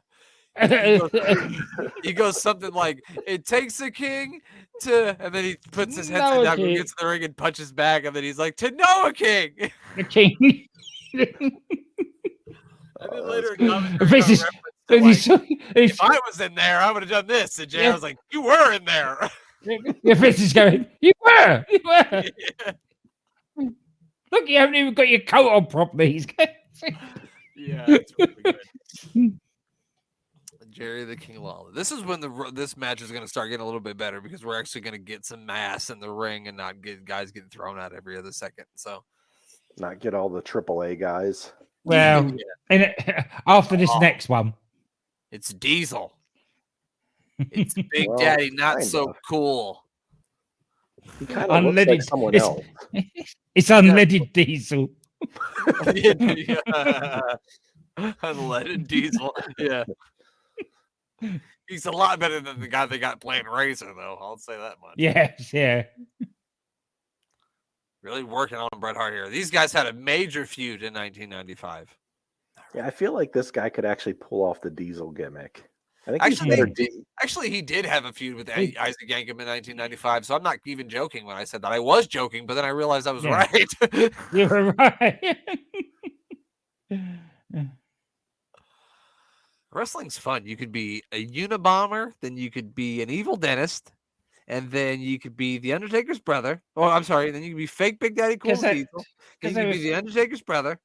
He goes something like, "It takes a king to," and then he puts his headset Know a down, king. gets in the ring, and punches back, and then he's like, "To know a king." The king. And then Oh, later, that's commentary This got is- reference to, and like, he's, if I was in there, I would have done this. And JR Yeah. was like, "You were in there." the Vince is going, you were. Yeah. Look, you haven't even got your coat on properly. He's going, Yeah, it's really good. Jerry the King Lawler. This is when this match is going to start getting a little bit better because we're actually going to get some mass in the ring and not get guys getting thrown out every other second. So, Not get all the AAA guys. well, and after this Oh. next one, it's Diesel. It's Big Well, Daddy, not kind so of. cool. He kind of looks like Unleaded. someone It's- else. it's unleaded diesel. Unleaded Diesel. Yeah. He's a lot better than the guy they got playing Razor, though. I'll say that much. Yes, yeah. Really working on Bret Hart here. These guys had a major feud in 1995. Yeah, I feel like this guy could actually pull off the Diesel gimmick. I think Actually, he's better. Actually, he did have a feud with Isaac Yankem in 1995, so I'm not even joking when I said that. I was joking, but then I realized I was Yeah. right. You were right. Wrestling's fun. You could be a Unabomber, then you could be an evil dentist, and then you could be the Undertaker's brother. Oh, I'm sorry. Then you could be fake Big Daddy Cool 'Cause that- Diesel. Then 'cause you I could be was- the Undertaker's brother.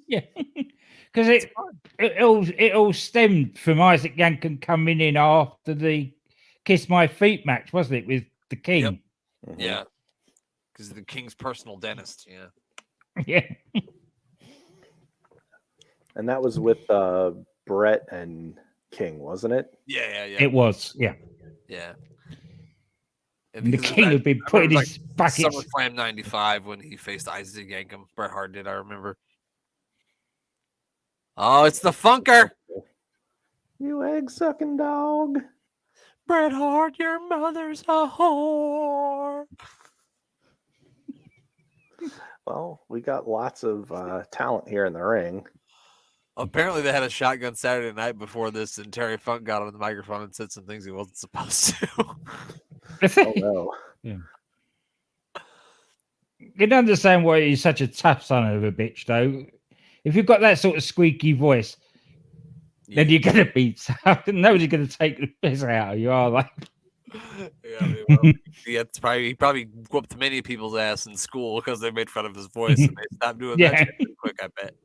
Yeah, because it all stemmed from Isaac Yankem coming in after the Kiss My Feet match, wasn't it, with the King? Mhm. Yeah. Because the King's personal dentist. Yeah. Yeah, And that was with Brett and King, wasn't it? Yeah. it was. Yeah, Yeah. and the because of King that- had been I putting remember, his buckets. SummerSlam 95 when he faced Isaac Yankem. Bret Hart did, I remember. Oh, it's the Funker. You egg sucking dog. Bret Hart, your mother's a whore. Well, we got lots of talent here in the ring. Apparently, they had a shotgun Saturday night before this, and Terry Funk got on the microphone and said some things he wasn't supposed to. Oh no. You can understand why he's such a tough son of a bitch, though. If you've got that sort of squeaky voice, then you're gonna be nobody's gonna take the piss out of you, are they? Yeah, I mean, well, he probably whooped many people's ass in school because they made fun of his voice, and they stopped doing that Yeah. shit pretty quick, I bet.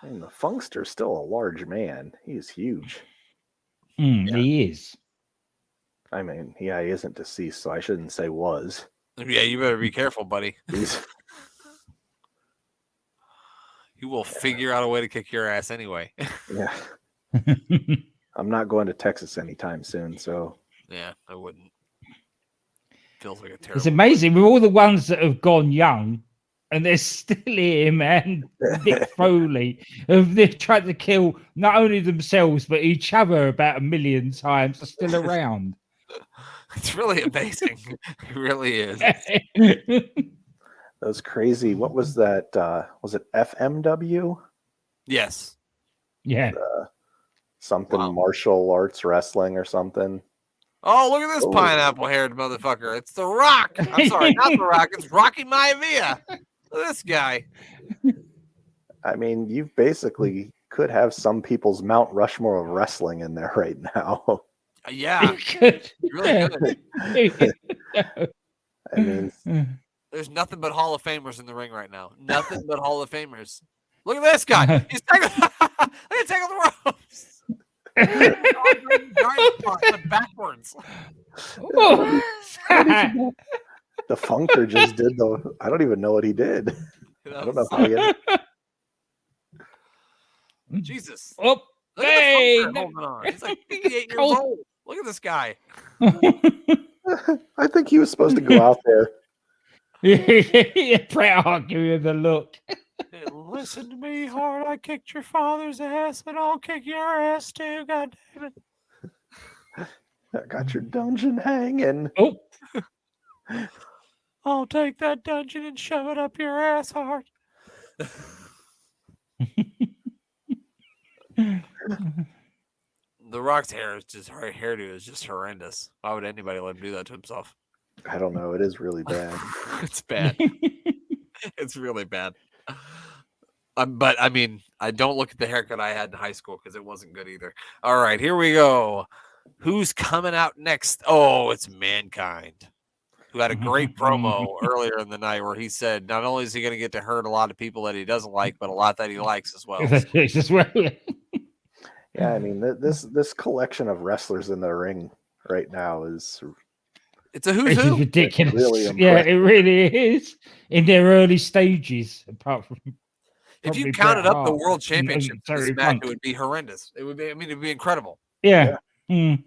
And the Funkster's still a large man. He's huge. He is. I mean, yeah, he isn't deceased, so I shouldn't say was. Yeah, you better be careful, buddy. He's He will figure out a way to kick your ass anyway. yeah. I'm not going to Texas anytime soon, so Yeah, I wouldn't. Feels like a terrible. It's amazing with all the ones that have gone young, and they're still here, man. Mick Foley, they've tried to kill not only themselves but each other about 1 million times, are still around. It's really amazing. It really is. those crazy. What was that? Was it FMW? Yes. Yeah, Something Wow. martial arts wrestling or something. Oh, look at this Oh. pineapple-haired motherfucker. It's The Rock. I'm sorry, not The Rock. It's Rocky Maivia. Look at this guy. I mean, you basically could have some people's Mount Rushmore of wrestling in there right now. Yeah, Good. really good. I mean, There's nothing but Hall of Famers in the ring right now. Nothing but Hall of Famers. Look at this guy. He's taking, look at the ropes. Backwards. Oh. the Funker just did the. I don't even know what he did. I don't know how he. Jesus. Oh, Look hey, at the Funker holding on. He's like 58 years Cold. old. Look at this guy. I think he was supposed to go out there. Bret Hart giving him the look. Hey, listen to me, Hart. I kicked your father's ass, but I'll kick your ass too. God damn it. I got your dungeon hanging. Oh, I'll take that dungeon and shove it up your ass, Hart. The Rock's hair is just her hairdo is just horrendous. Why would anybody let him do that to himself? I don't know. It is really bad. It's bad. It's really bad. But I mean, I don't look at the haircut I had in high school because it wasn't good either. All right, here we go. Who's coming out next? Oh, it's Mankind, who had a great promo earlier in the night where he said not only is he going to get to hurt a lot of people that he doesn't like, but a lot that he likes as well. Yeah, I mean, this collection of wrestlers in the ring right now is It's a who's It's who. ridiculous. Really Yeah, impressive. it really is. In their early stages, apart from If you probably counted Bret up the Hart world and championship in Terry this match, Funk. it would be horrendous. It would be. I mean, it'd be incredible. Yeah. Mm.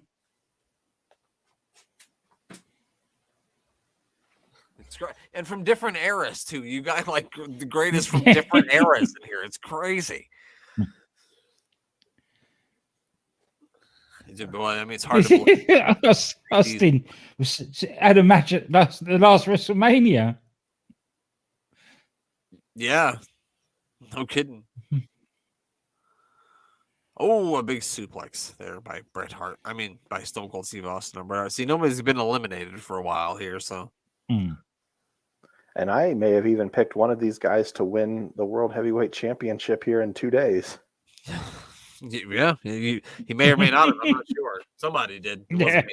It's great, and from different eras too. You got like the greatest from different eras in here. It's crazy. Well, I mean, it's hard to believe. Austin had a match at the last WrestleMania. Yeah, no kidding. Oh, a big suplex there by Bret Hart. I mean, by Stone Cold Steve Austin and Bret Hart. See, nobody's been eliminated for a while here, so. Mm. and I may have even picked one of these guys to win the World Heavyweight Championship here in 2 days. Yeah, he may or may not have. I'm not sure. Somebody did. It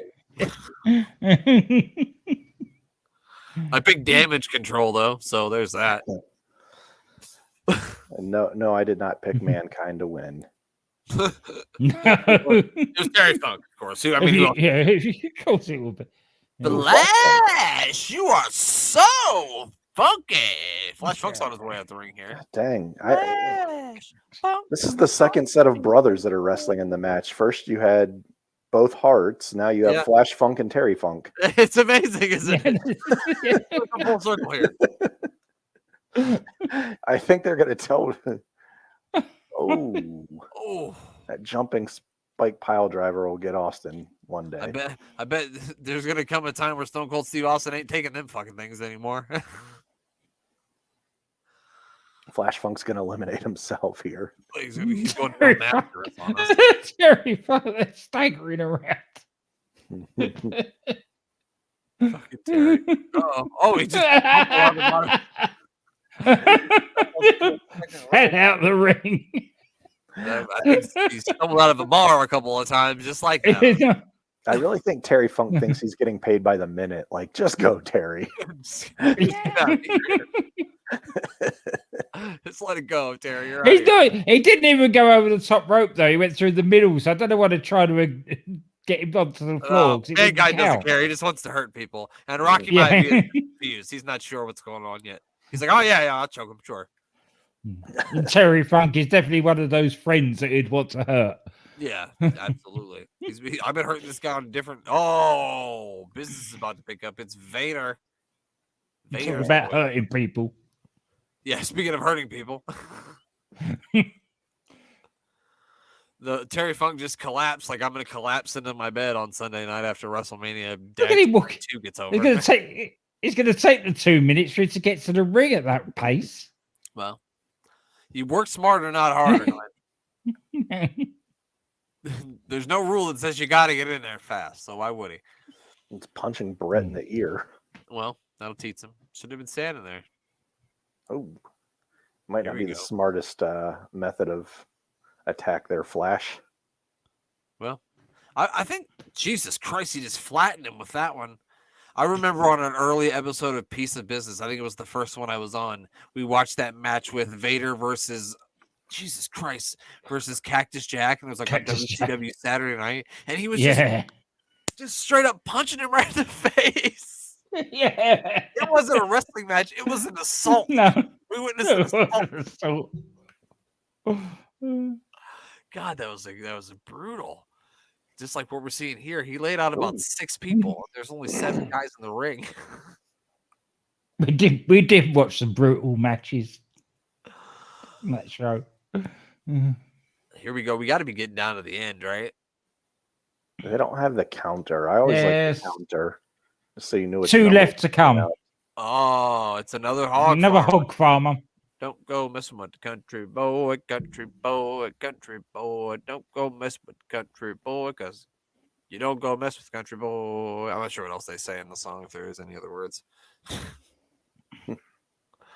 wasn't me. I picked Damage Control though, so there's that. And no, I did not pick Mankind to win. It was Terry Funk, of course. I mean, who else? Yeah, of course it will be. Flash, you are so funky. Flash Funk's on his way out the ring here. Dang, Flash Funk. this is the second set of brothers that are wrestling in the match. First, you had both Hearts. Now you have Yeah. Flash Funk and Terry Funk. It's amazing, isn't it? It's a full circle here. I think they're going to tell. Oh, Oh, that jumping spike pile driver will get Austin one day. I bet there's gonna come a time where Stone Cold Steve Austin ain't taking them fucking things anymore. Flash Funk's going to eliminate himself here. He's going to go masterous on us. Terry Funk staggering around. Fucking Terry. Oh, he just head out the ring. I think he's stumbled out of a bar a couple of times, just like that. I really think Terry Funk thinks he's getting paid by the minute. Like, just go, Terry. Just let it go, Terry. You're right. He didn't even go over the top rope though. He went through the middle, so I don't know what to try to get him onto the floor. 'cause it That guy didn't doesn't count. care. He just wants to hurt people. And Rocky Yeah. might be confused. He's not sure what's going on yet. He's like, oh yeah, I'll choke him, sure. And Terry Funk is definitely one of those friends that he'd want to hurt. Yeah, absolutely. I've been hurting this guy on different. Oh, business is about to pick up. It's Vader. Talk Vader's about boy. hurting people. Yeah, speaking of hurting people, the Terry Funk just collapsed. Like I'm going to collapse into my bed on Sunday night after WrestleMania. Look at him walking. 2 gets It's over. gonna take. It's going to take the 2 minutes for it to get to the ring at that pace. Well, you work smarter, not harder. Glenn. there's no rule that says you got to get in there fast. So why would he? It's punching Brett in the ear. Well, that'll teach him. Should have been standing there. Oh, might Here not we be the go. smartest method of attack there, Flash. Well, I think Jesus Christ, he just flattened him with that one. I remember on an early episode of Piece of Business, I think it was the first one I was on. We watched that match with Vader versus Jesus Christ versus Cactus Jack, and it was like on Cactus Jack. WCW Saturday Night, and he was just Yeah. straight up punching him right in the face. Yeah. It wasn't a wrestling match; it was an assault. No. We witnessed an assault. So, God, that was brutal. Just like what we're seeing here, he laid out about Ooh. 6 people. There's only 7 guys in the ring. we did watch some brutal matches on that show. Here we go. We got to be getting down to the end, right? They don't have the counter. I always Yes. like the counter, just so you knew. which 2 number left to was coming come. out. Oh, it's another hog. Another farm. hog farmer. Don't go messing with the country boy, country boy, country boy. Don't go mess with the country boy, because you don't go mess with country boy. I'm not sure what else they say in the song, if there is any other words.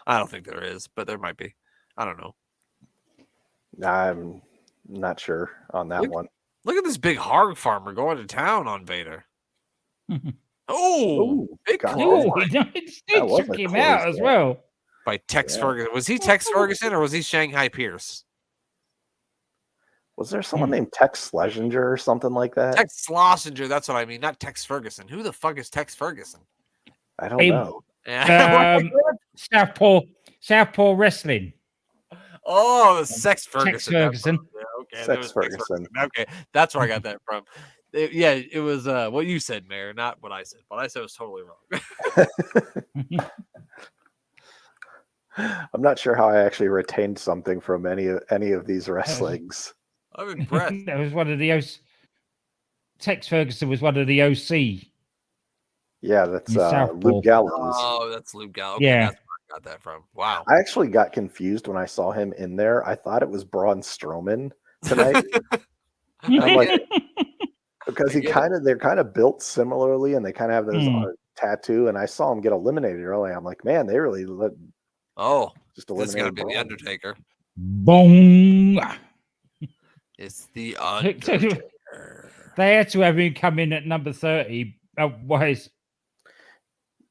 I don't think there is, but there might be. I don't know. I'm not sure on that Look- one. Look at this big hog farmer going to town on Vader. Oh, Ooh, big God. claw Oh, That was took a him close out as one. well. by Tex Yeah. Ferguson. Was he Tex Ferguson or was he Shanghai Pierce? Was there someone named Tex Schlesinger or something like that? Tex Schlesinger, that's what I mean, not Tex Ferguson. Who the fuck is Tex Ferguson? I don't Hey, know. Yeah. Southpaw Wrestling. Oh, Sex Ferguson. Tex That's Ferguson. what- yeah, okay, Sex there was Tex Ferguson. Okay, that's where I got that from. It was what you said, Mayor, not what I said. What I said was totally wrong. I'm not sure how I actually retained something from any of these wrestlings. I'm impressed. That was one of the Tex Ferguson was one of the OC. Yeah, that's In Southpaw. Luke Gallows. Oh, that's Luke Gallows. Okay, Yeah. that's where I got that from. Wow. I actually got confused when I saw him in there. I thought it was Braun Strowman tonight I'm like- because they're kind of built similarly, and they kind of have those tattoo. And I saw him get eliminated early. I'm like, man, they really Oh, just this is gonna eliminated be the Braun. Undertaker. Boom. It's the Undertaker. They had to have him come in at number 30. Otherwise,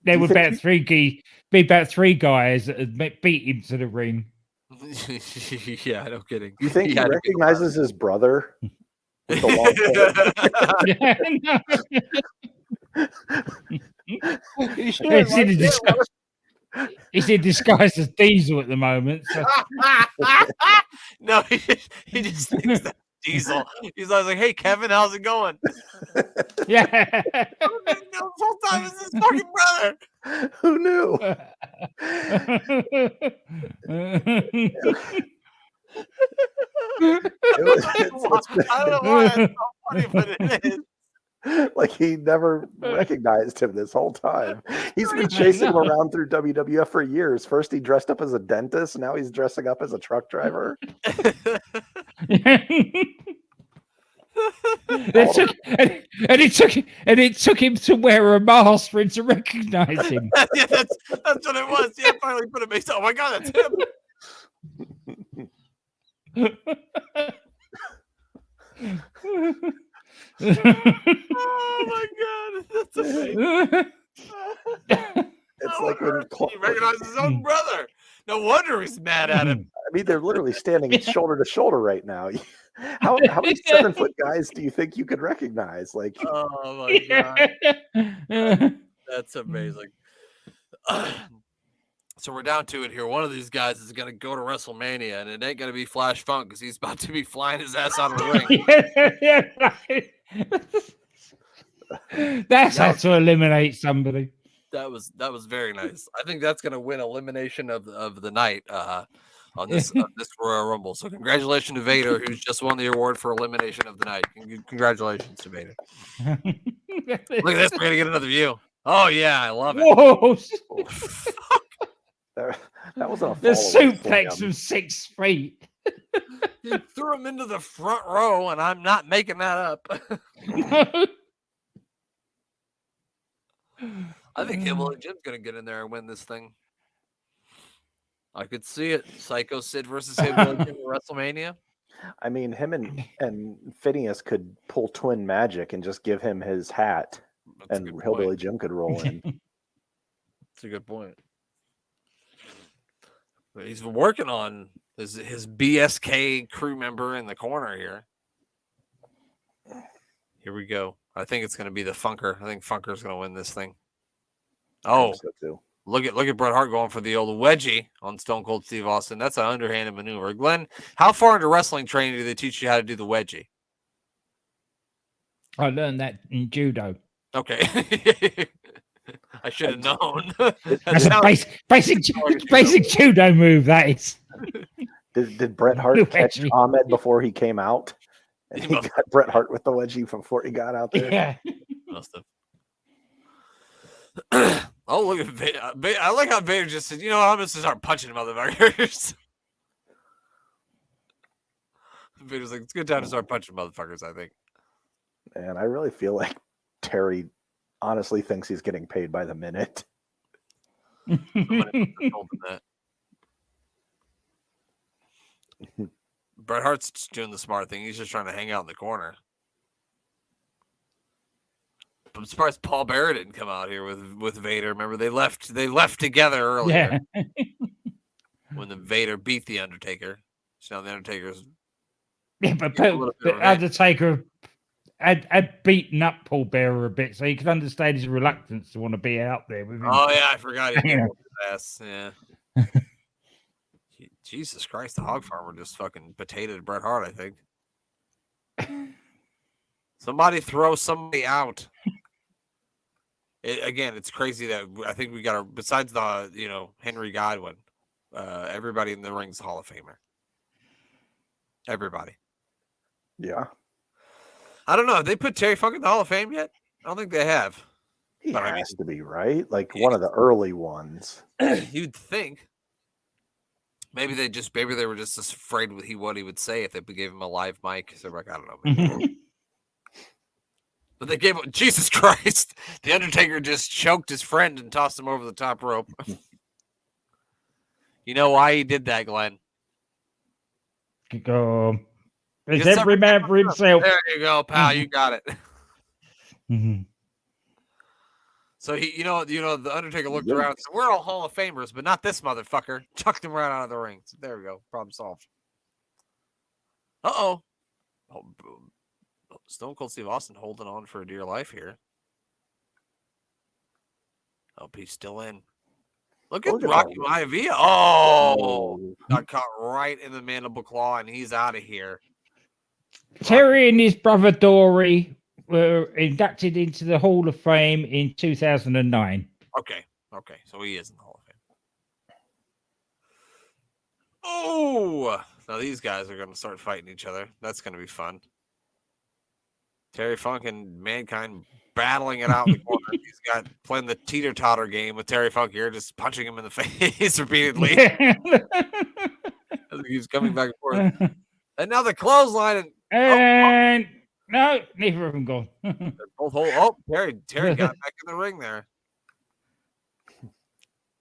there you would think be about three guys that had beat him to the ring. Yeah, no kidding. You think he had to be the recognizes his brother? With the long hair? He's in disguise as Diesel at the moment. So. No, he just thinks that Diesel. He's always like, "Hey, Kevin, how's it going?" Yeah. The whole time it's his fucking brother. Who knew? I don't know why that's so funny, but it is. Like he never recognized him this whole time. He's been I chasing him know. around through WWF for years. First he dressed up as a dentist, now he's dressing up as a truck driver. It took him to wear a mask for him to recognize him. Yeah, that's what it was. Yeah, finally put him. Oh my god, that's him. Oh my god, that's amazing. It's like when He recognizes his own brother. No wonder he's mad at him. I mean, they're literally standing shoulder to shoulder right now. How many 7-foot guys do you think you could recognize? Like, Oh my god, that's amazing. So we're down to it here. One of these guys is going to go to WrestleMania, and it ain't going to be Flash Funk because he's about to be flying his ass out of the ring. That's how to eliminate somebody. That was very nice. I think that's going to win elimination of the night on this Royal Rumble. So congratulations to Vader, who's just won the award for elimination of the night. Congratulations to Vader. Look at this. We're going to get another view. Oh yeah, I love it. Whoa! that wasn't a The follow-up suplex slam. from 6 feet. You threw him into the front row, and I'm not making that up. I think Hillbilly Jim's going to get in there and win this thing. I could see it. Psycho Sid versus Hillbilly Jim at WrestleMania. I mean, him and Phineas could pull twin magic and just give him his hat, That's a and good Hillbilly point. Jim could roll in. That's a good point. But he's working on his BSK crew member in the corner here. Here we go. I think it's going to be the Funker. I think Funker's going to win this thing. I Oh, think so too. look at Bret Hart going for the old wedgie on Stone Cold Steve Austin. That's an underhanded maneuver. Glenn, how far into wrestling training do they teach you how to do the wedgie? I learned that in judo. Okay. I should have known. That's a basic judo move. That is. Did Bret Hart catch Wedgie. Ahmed before he came out? And He he must- got Bret Hart with the wedgie before he got out there. Yeah. Must have. Oh, look at Vader. I like how Vader just said, you know what, I'm just going to start punching motherfuckers. Vader's like, it's a good time to start punching motherfuckers, I think. And I really feel like Terry honestly thinks he's getting paid by the minute. Somebody told him that. Bret Hart's just doing the smart thing. He's just trying to hang out in the corner. I'm surprised Paul Bearer didn't come out here with Vader. Remember, they left together earlier Yeah. when the Vader beat the Undertaker. So now the Undertaker's Yeah, but Get a little bit of revenge. Undertaker had beaten up Paul Bearer a bit, so you can understand his reluctance to want to be out there with him. Oh yeah, I forgot he Yeah. did whoop his ass. Yeah. Jesus Christ, the Hog Farmer just fucking potatoed Bret Hart, I think. Somebody throw somebody out. Again, it's crazy that I think we got besides the Henry Godwin, everybody in the ring's a Hall of Famer. Everybody. Yeah. I don't know. Have they put Terry Funk in the Hall of Fame yet? I don't think they have. He But I has to be, right? Like one of the early ones. You'd think. Maybe they were just afraid what he would say if they gave him a live mic. So like, I don't know. Maybe. But they gave him, Jesus Christ, the Undertaker just choked his friend and tossed him over the top rope. You know why he did that, Glenn? Go. It's Just every man for himself. There you go, pal. You got it. Mhm. So the Undertaker looked around and said, "We're all Hall of Famers, but not this motherfucker." Chucked him right out of the ring. So there we go. Problem solved. Oh, Stone Cold Steve Austin holding on for dear life here. Oh, he's still in. Look at Rocky Maivia. Oh, got caught right in the mandible claw, and he's out of here. Terry and his brother Dory were inducted into the Hall of Fame in 2009. Okay. So he is in the Hall of Fame. Oh, now these guys are going to start fighting each other. That's going to be fun. Terry Funk and Mankind battling it out in the corner. He's got playing the teeter-totter game with Terry Funk here, just punching him in the face repeatedly. As he's coming back and forth. And now the clothesline. And no, neither of them gone. They're both hold. Oh, Terry got back in the ring there.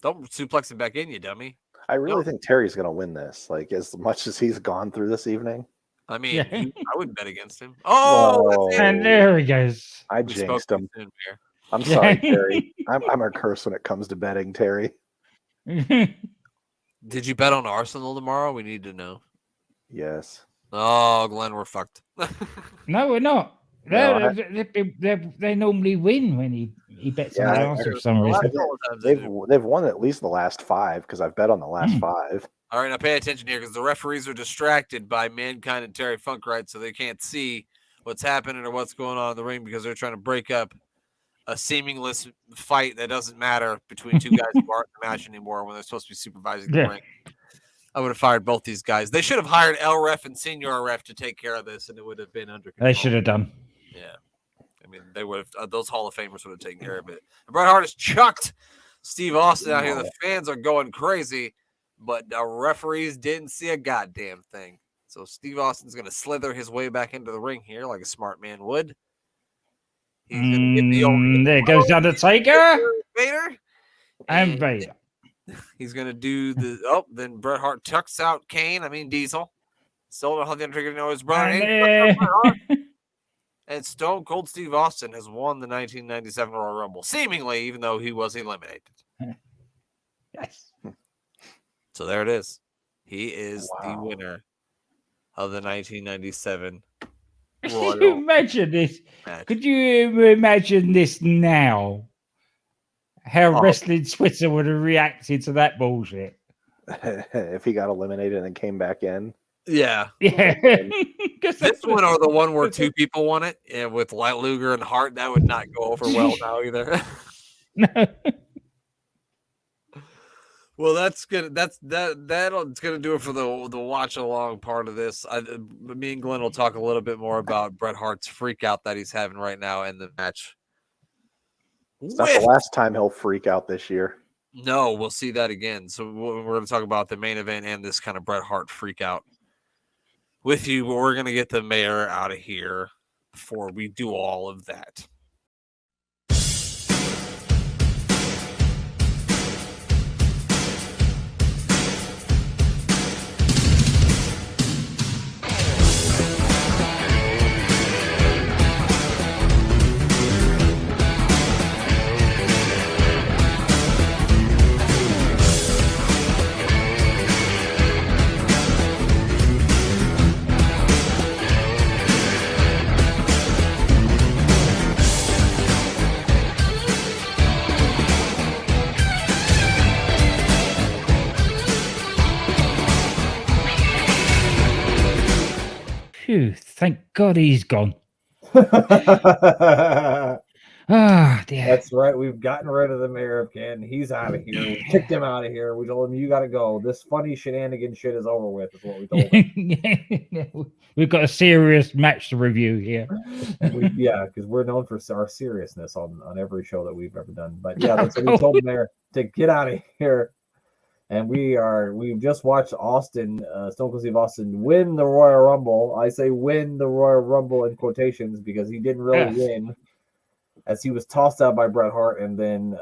Don't suplex him back in, you dummy. I really think Terry's going to win this. Like, as much as he's gone through this evening. I mean, Yeah. I would bet against him. Oh, that's it. And there he goes. I We spoke jinxed him. too soon here. I'm sorry, Terry. I'm a curse when it comes to betting, Terry. Did you bet on Arsenal tomorrow? We need to know. Yes. Oh, Glenn, we're fucked. No, we're not. No, They normally win when he bets on Yeah, the I Arsenal heard- for some reason. They've won at least the last 5 because I've bet on the last 5. All right, now pay attention here because the referees are distracted by Mankind and Terry Funk, right? So they can't see what's happening or what's going on in the ring because they're trying to break up a seamless fight that doesn't matter between two guys who aren't in the match anymore when they're supposed to be supervising the Yeah. ring. I would have fired both these guys. They should have hired L Ref and Senior Ref to take care of this, and it would have been under control. They should have done. Yeah. I mean, they would have, those Hall of Famers would have taken care of it. And Bret Hart has chucked Steve Austin out here. The fans are going crazy, but the referees didn't see a goddamn thing. So Steve Austin's going to slither his way back into the ring here like a smart man would. He's going to give the old there goes Undertaker Vader. and Vader. He's going to do then Bret Hart tucks out Diesel. Still don't know how the Undertaker knows his brother. And Stone Cold Steve Austin has won the 1997 Royal Rumble, seemingly, even though he was eliminated. Yes. So there it is. He is the winner of the 1997 Royal Could you imagine this? match. Could you imagine this now? How Wrestling Twitter would have reacted to that bullshit. If he got eliminated and then came back in. Yeah. This one or the one where two people won it, and with Luger and Hart, that would not go over well now either. No. Well, that's gonna do it for the watch along part of this. Me and Glenn will talk a little bit more about Bret Hart's freak out that he's having right now in the match. It's not the last time he'll freak out this year. No, we'll see that again. So we're going to talk about the main event and this kind of Bret Hart freak out with you, but we're going to get the mayor out of here before we do all of that. Phew, thank God he's gone. Dear. That's right. We've gotten rid of the mayor of Canton. He's out of here. We kicked him out of here. We told him, you got to go. This funny shenanigan shit is over with, is what we told him. We've got a serious match to review here. Because we're known for our seriousness on every show that we've ever done. But yeah, that's what we told him there, to get out of here. And we've just watched Stone Cold Steve Austin win the Royal Rumble. I say win the Royal Rumble in quotations because he didn't really win, as he was tossed out by Bret Hart. And then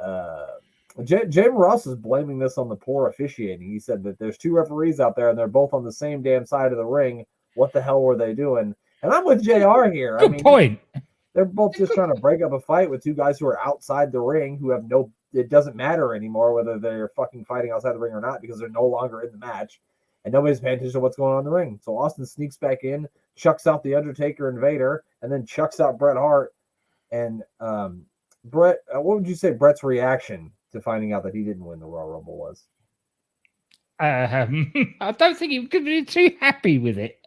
Jim Ross is blaming this on the poor officiating. He said that there's two referees out there and they're both on the same damn side of the ring. What the hell were they doing? And I'm with JR here. Good point. They're both just trying to break up a fight with two guys who are outside the ring who have it doesn't matter anymore whether they're fucking fighting outside the ring or not because they're no longer in the match and nobody's paying attention to what's going on in the ring. So Austin sneaks back in, chucks out the Undertaker and Vader, and then chucks out Bret Hart. And Bret, what would you say Bret's reaction to finding out that he didn't win the Royal Rumble was? I don't think he could be too happy with it.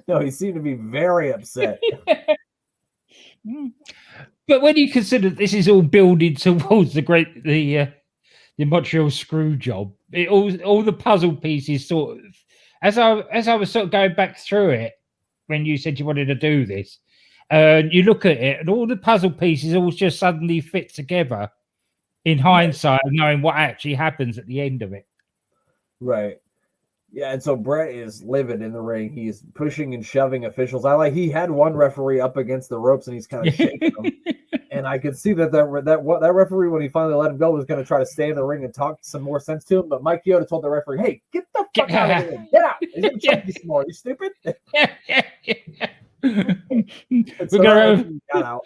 No, he seemed to be very upset. But when you consider this is all building towards the Montreal screw job, all the puzzle pieces sort of, as I was sort of going back through it when you said you wanted to do this, you look at it and all the puzzle pieces all just suddenly fit together in hindsight, knowing what actually happens at the end of it. Right. Yeah, and so Bret is livid in the ring. He's pushing and shoving officials. He had one referee up against the ropes and he's kind of shaking them. And I could see that referee, when he finally let him go, was going to try to stay in the ring and talk some more sense to him. But Mike Chioda told the referee, "Hey, get the fuck out of here! Get out! He's going to choke you some more. You stupid." Got out.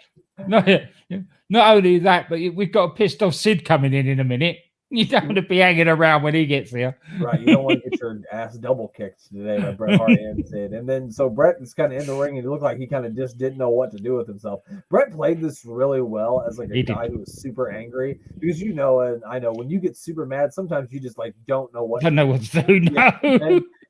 Not only that, but we've got a pissed off Sid coming in a minute. You don't want to be hanging around when he gets here. Right. You don't want to get your ass double kicked today by Bret Hart and Sid. And then so Bret is kind of in the ring and it looked like he kind of just didn't know what to do with himself. Bret played this really well as like a guy who was super angry because and I know when you get super mad, sometimes you just don't know what to do. No.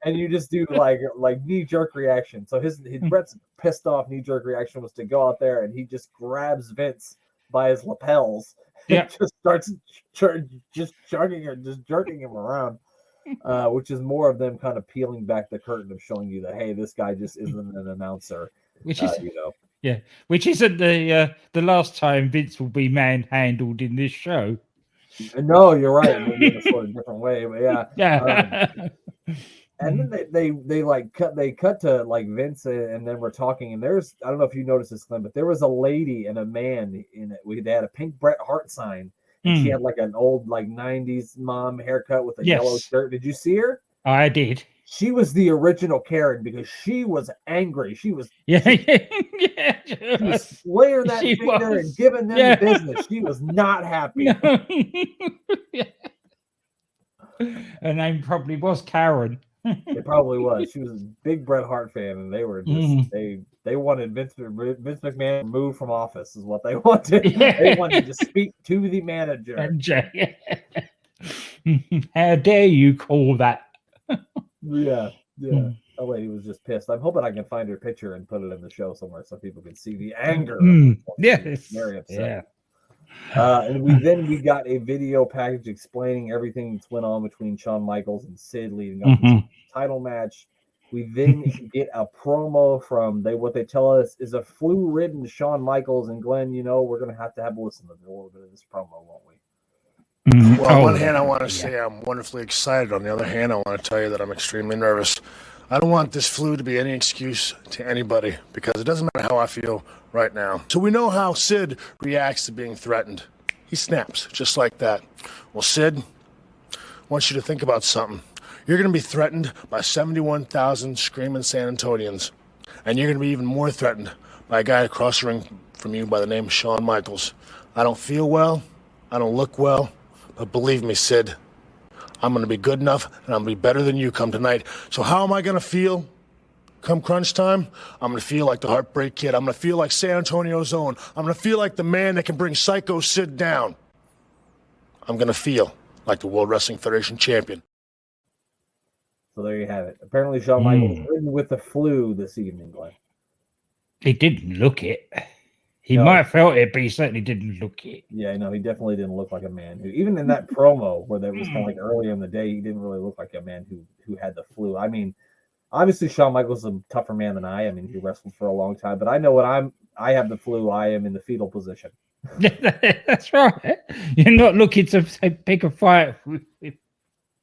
And you just do like knee-jerk reaction. So his Bret's pissed off knee-jerk reaction was to go out there and he just grabs Vince by his lapels. Yeah, just starts jerking him around, which is more of them kind of peeling back the curtain of showing you that, hey, this guy just isn't an announcer. Which is which isn't the last time Vince will be manhandled in this show. No, you're right. Maybe in a sort of different way, but yeah. And then they like cut to like Vince and then we're talking and there's I don't know if you noticed this, Glenn, but there was a lady and a man in it. They had a pink Bret Hart sign and she had like an old like 90s mom haircut with a yellow shirt. Did you see her? I did. She was the original Karen because she was angry. She was Yeah, she was slaying that finger and giving them the business. She was not happy. Her name probably was Karen. It probably was. She was a big Bret Hart fan, and they were just they wanted Vince McMahon to move from office, is what they wanted. Yeah. They wanted to speak to the manager. How dare you call that? Yeah. That lady was just pissed. I'm hoping I can find her picture and put it in the show somewhere so people can see the anger. Yes. Very upset. Yeah. And we got a video package explaining everything that's went on between Shawn Michaels and Sid leading up to the title match. We then get a promo from what they tell us is a flu-ridden Shawn Michaels, and Glenn, we're gonna have a listen to a little bit of this promo, won't we? Well, on one hand, I want to say I'm wonderfully excited. On the other hand, I want to tell you that I'm extremely nervous. I don't want this flu to be any excuse to anybody because it doesn't matter how I feel right now. So we know how Sid reacts to being threatened. He snaps just like that. Well, Sid, I want you to think about something. You're going to be threatened by 71,000 screaming San Antonians. And you're going to be even more threatened by a guy across the ring from you by the name of Shawn Michaels. I don't feel well. I don't look well. But believe me, Sid, I'm going to be good enough and I'm going to be better than you come tonight. So how am I going to feel come crunch time? I'm going to feel like the Heartbreak Kid. I'm going to feel like San Antonio's own. I'm going to feel like the man that can bring Psycho Sid down. I'm going to feel like the World Wrestling Federation champion. So there you have it. Apparently Shawn Michaels ridden with the flu this evening, Glenn. He didn't look it. He might have felt it, but he certainly didn't look it. Yeah, no, he definitely didn't look like a man who, even in that promo where that was kind of like earlier in the day, he didn't really look like a man who had the flu. I mean, obviously Shawn Michaels is a tougher man than I mean, he wrestled for a long time, but I know I have the flu. I am in the fetal position. That's right. You're not looking to pick a fight with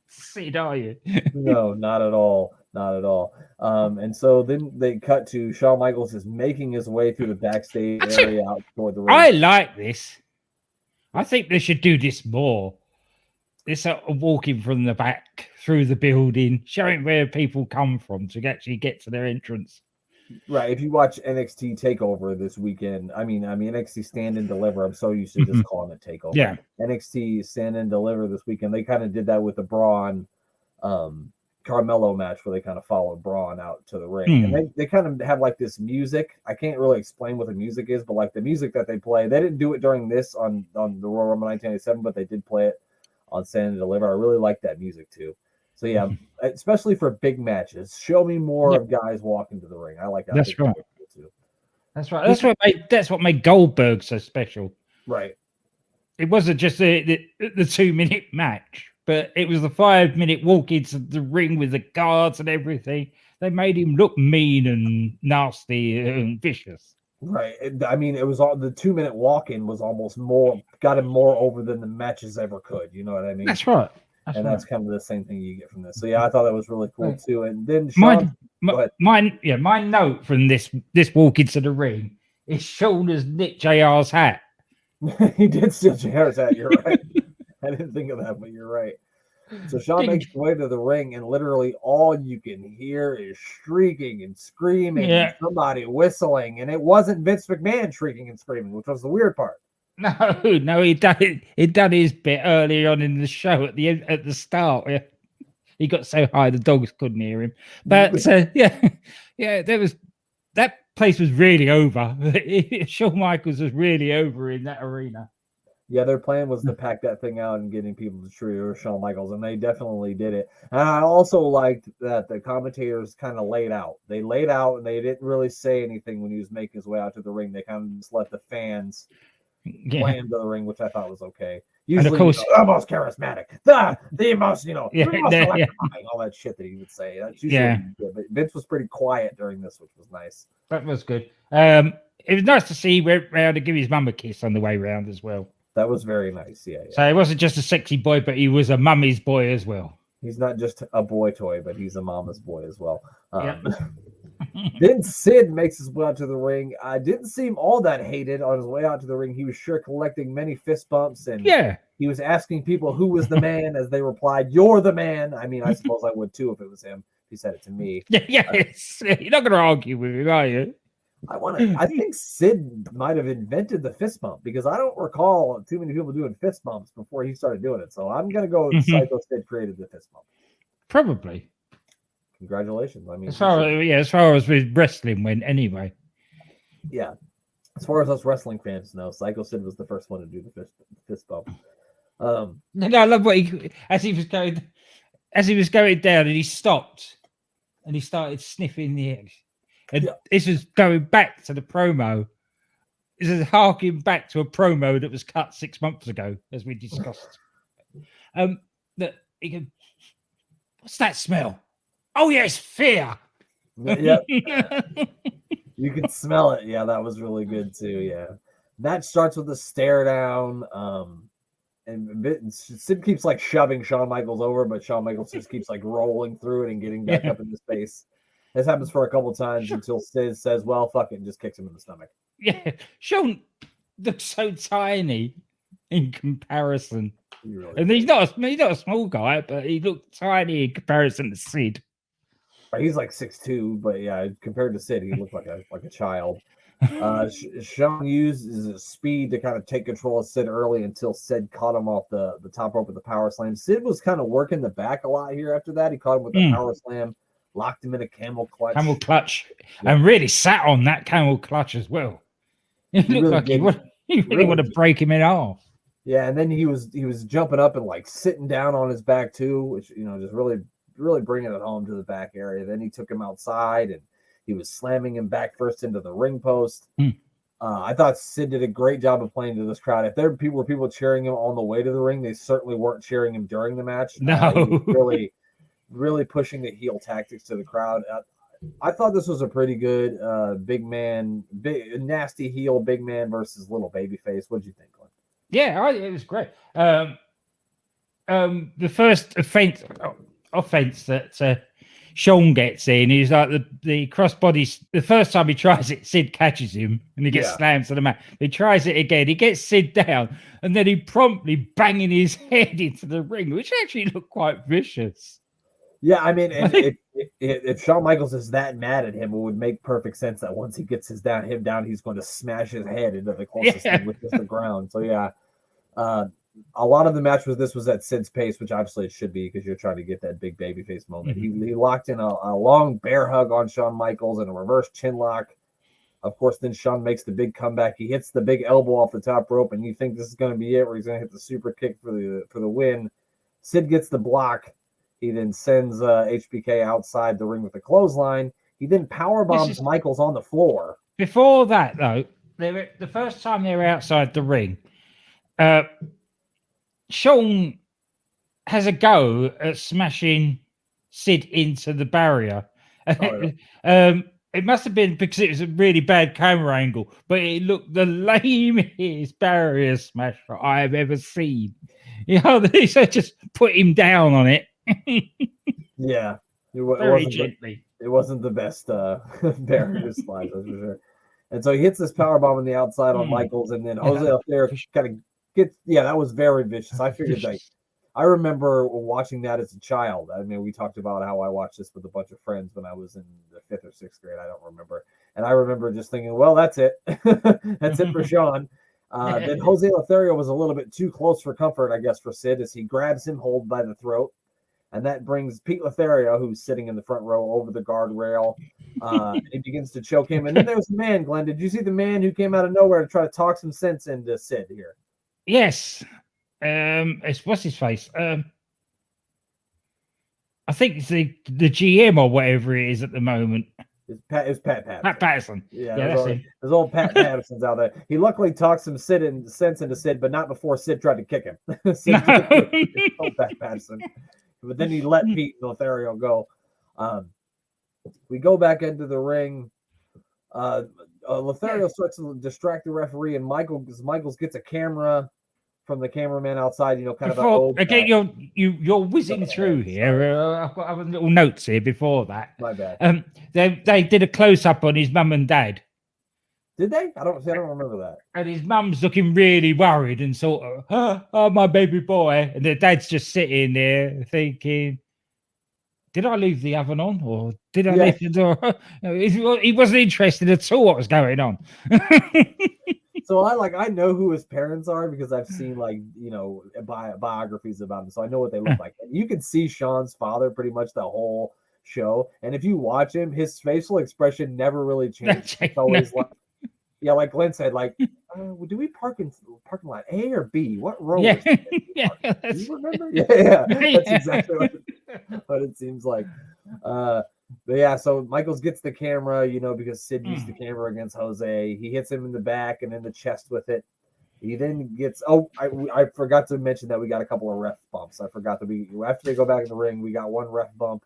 Sid, are you? No, not at all. Not at all. And so then they cut to Shawn Michaels is making his way through the backstage area out toward the ring. I like this. I think they should do this more. This walking from the back through the building, showing where people come from to actually get to their entrance. Right. If you watch NXT TakeOver this weekend, I mean NXT Stand and Deliver. I'm so used to just calling it TakeOver. Yeah. NXT Stand and Deliver this weekend. They kind of did that with the Braun Carmelo match where they kind of followed Braun out to the ring. And they kind of have like this music. I can't really explain what the music is, but like the music that they play, they didn't do it during this on the Royal Rumble 1987, but they did play it on Stand and Deliver. I really like that music too. So yeah, especially for big matches, show me more of guys walking to the ring. I like that. That's right. Too. That's right. That's what made Goldberg so special. Right. It wasn't just the 2-minute match, but it was the 5-minute walk into the ring with the guards and everything. They made him look mean and nasty and vicious. Right. I mean, it was all the 2-minute walk-in was almost got him more over than the matches ever could. You know what I mean? That's right. That's kind of the same thing you get from this. So yeah, I thought that was really cool too. And then my note from this walk into the ring is Shawn has nicked JR's hat. He did steal JR's hat. You're right. I didn't think of that, but you're right. So Shawn makes his way to the ring, and literally all you can hear is shrieking and screaming, and somebody whistling, and it wasn't Vince McMahon shrieking and screaming, which was the weird part. No, he done his bit earlier on in the show at the start. Yeah. He got so high the dogs couldn't hear him. But there was that place was really over. Shawn Michaels was really over in that arena. Yeah, their plan was to pack that thing out and getting people to cheer Shawn Michaels, and they definitely did it. And I also liked that the commentators kind of laid out. They laid out, and they didn't really say anything when he was making his way out to the ring. They kind of just let the fans play into the ring, which I thought was okay. Usually, and of course, the most charismatic, the most, the most electrifying, all that shit that he would say. That's usually good. But Vince was pretty quiet during this, which was nice. That was good. It was nice to see he went round to give his mum a kiss on the way round as well. That was very nice. Yeah. So he wasn't just a sexy boy, but he was a mummy's boy as well. He's not just a boy toy, but he's a mama's boy as well. Yep. Then Sid makes his way out to the ring. I didn't seem all that hated on his way out to the ring. He was sure collecting many fist bumps, and Yeah. he was asking people who was the man as they replied, "You're the man." I mean, I suppose I would too if it was him. He said it to me. Yes. You're not going to argue with him, are you? I think Sid might have invented the fist bump because I don't recall too many people doing fist bumps before he started doing it. So I'm gonna go with Psycho Sid created the fist bump. Probably. Congratulations. I mean, As far as with wrestling went, anyway. yeah. As far as us wrestling fans know, Psycho Sid was the first one to do the fist bump. No, I love what as he was going down, and he stopped, and he started sniffing the eggs. And this was going back to the promo. This is harking back to a promo that was cut 6 months ago, as we discussed. That he could, what's that smell? Oh yes, fear. Yep. You could smell it. Yeah, that was really good too. Yeah. Match starts with a stare down. And Sid keeps like shoving Shawn Michaels over, but Shawn Michaels just keeps like rolling through it and getting back up into space. This happens for a couple times until Sid says, "Well, fuck it," and just kicks him in the stomach. Yeah, Shawn looks so tiny in comparison. And he's not a small guy, but he looked tiny in comparison to Sid. He's like 6'2", but yeah, compared to Sid, he looked like a child. Shawn uses his speed to kind of take control of Sid early until Sid caught him off the top rope with the power slam. Sid was kind of working the back a lot here after that. He caught him with the power slam, locked him in a camel clutch. And really sat on that camel clutch as well. It looked really like he really want to break him in half. Yeah, and then he was jumping up and like sitting down on his back too, which just really bringing it home to the back area. Then he took him outside and he was slamming him back first into the ring post. I thought Sid did a great job of playing to this crowd. If there were people cheering him on the way to the ring, they certainly weren't cheering him during the match. No, he was really pushing the heel tactics to the crowd. I thought this was a pretty good nasty heel big man versus little baby face. What did you think, Glenn? Yeah, it was great. The first offense that Shawn gets in is like the crossbody. The first time he tries it, Sid catches him and he gets slammed to the mat. He tries it again. He gets Sid down and then he promptly banging his head into the ring, which actually looked quite vicious. Yeah, I mean, if Shawn Michaels is that mad at him, it would make perfect sense that once he gets him down, he's going to smash his head into the closest thing with just the ground. So yeah, a lot of the match was at Sid's pace, which obviously it should be because you're trying to get that big babyface moment. He locked in a long bear hug on Shawn Michaels and a reverse chin lock. Of course, then Shawn makes the big comeback. He hits the big elbow off the top rope, and you think this is going to be it, where he's going to hit the super kick for the win. Sid gets the block. He then sends HBK outside the ring with a clothesline. He then power bombs Michaels on the floor. Before that, though, the first time they were outside the ring, Shawn has a go at smashing Sid into the barrier. It must have been because it was a really bad camera angle, but it looked the lamest barrier smash that I have ever seen. They just put him down on it. Yeah, very gently. It wasn't the best barrier smash, that's for sure. And so he hits this power bomb on the outside on Michaels, and then Jose Alfaro kind of gets. Yeah, that was very vicious. I figured I remember watching that as a child. I mean, we talked about how I watched this with a bunch of friends when I was in the 5th or 6th grade. I don't remember. And I remember just thinking, well, that's it. That's it for Shawn. Then Jose Lothario was a little bit too close for comfort, I guess, for Sid as he grabs him hold by the throat. And that brings Pete Lothario, who's sitting in the front row, over the guardrail. He begins to choke him. And then there's the man, Glenn. Did you see the man who came out of nowhere to try to talk some sense into Sid here? Yes. What's his face? I think it's the GM or whatever it is at the moment. It's Pat Patterson. Pat Patterson. Yeah, that's him. There's old Pat Patterson's out there. He luckily talked some sense into Sid, but not before Sid tried to kick him. Pat Patterson. But then he let Pete Lothario go. We go back into the ring. Lothario starts to distract the referee, and Michaels gets a camera. from the cameraman outside. You know, kind of an Before, ode to again, that. you're whizzing through here. I've got other little notes here before that. My bad. They did a close up on his mum and dad, Did they? I don't remember that. and his mum's looking really worried and sort of, oh, my baby boy, and the dad's just sitting there thinking, did I leave the oven on, or did I leave the door? He wasn't interested at all what was going on. So I know who his parents are because I've seen biographies about him, so I know what they look like. And you can see Sean's father pretty much the whole show, and if you watch him, his facial expression never really changes. It's always like Glenn said, do we park in parking lot A or B? What row? Yeah, do you remember? Yeah, that's exactly what it seems like. But yeah, so Michaels gets the camera, because Sid used the camera against Jose. He hits him in the back and in the chest with it. He then gets. I forgot to mention that we got a couple of ref bumps. I forgot that after they go back in the ring, we got one ref bump,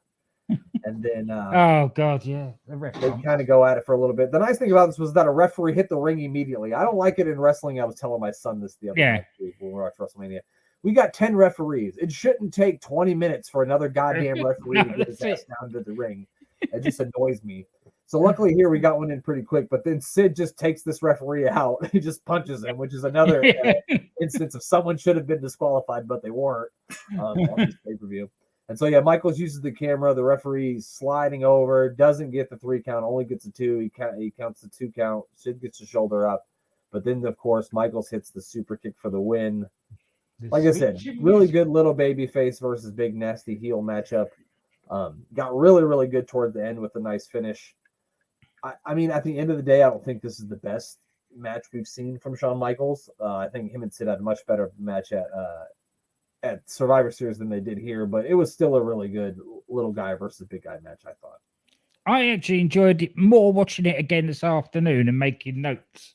and then oh god, yeah, the ref they bump. kind of go at it for a little bit. The nice thing about this was that a referee hit the ring immediately. I don't like it in wrestling. I was telling my son this the other night when we watched WrestleMania. We got 10 referees. It shouldn't take 20 minutes for another goddamn referee to get his ass down to the ring. It just annoys me. So luckily here we got one in pretty quick, but then Sid just takes this referee out. He just punches him, which is another instance of someone should have been disqualified, but they weren't on this pay-per-view. And so, Michaels uses the camera. The referee sliding over, doesn't get the 3 count, only gets a 2. He counts the 2 count. Sid gets the shoulder up. But then, of course, Michaels hits the super kick for the win. Like I said, really good little baby face versus big nasty heel matchup. Got really, really good toward the end with a nice finish. I mean, at the end of the day, I don't think this is the best match we've seen from Shawn Michaels. I think him and Sid had a much better match at Survivor Series than they did here, but it was still a really good little guy versus big guy match, I thought. I actually enjoyed it more watching it again this afternoon and making notes.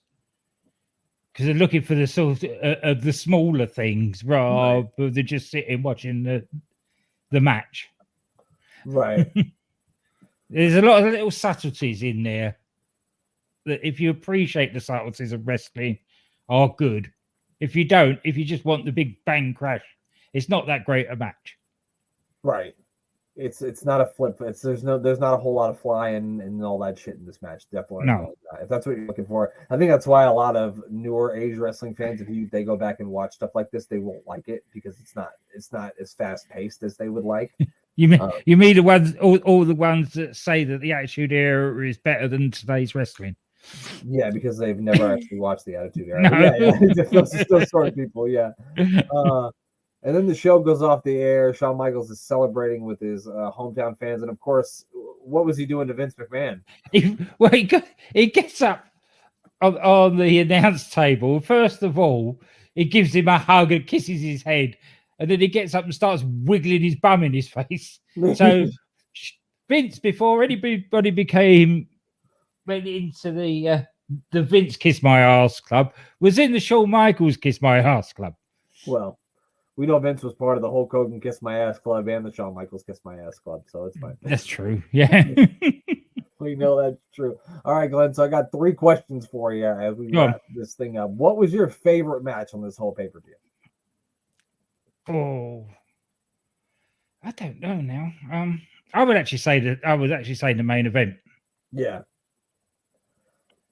Because they're looking for the sort of the smaller things rather than just sitting watching the match. Right. There's a lot of little subtleties in there that if you appreciate the subtleties of wrestling are good. If you don't, if you just want the big bang crash, it's not that great a match. Right. It's not a flip. There's not a whole lot of flying and all that shit in this match. Definitely no. If that's what you're looking for, I think that's why a lot of newer age wrestling fans, if they go back and watch stuff like this, they won't like it because it's not as fast paced as they would like. You mean the ones all the ones that say that the Attitude Era is better than today's wrestling? Yeah, because they've never actually watched the Attitude Era. No. Those sort of people. Yeah. And then the show goes off the air. Shawn Michaels is celebrating with his hometown fans. And, of course, what was he doing to Vince McMahon? He gets up on the announce table. First of all, he gives him a hug and kisses his head. And then he gets up and starts wiggling his bum in his face. So Vince, before anybody went into the Vince Kiss My Ass Club, was in the Shawn Michaels Kiss My Ass Club. Well, we know Vince was part of the Hulk Hogan Kiss My Ass Club and the Shawn Michaels Kiss My Ass Club, so it's fine. That's true. Yeah. We know that's true. All right, Glenn. So I got 3 questions for you as we wrap this thing up. What was your favorite match on this whole pay-per-view? Oh, I don't know now. I would actually say the main event. Yeah.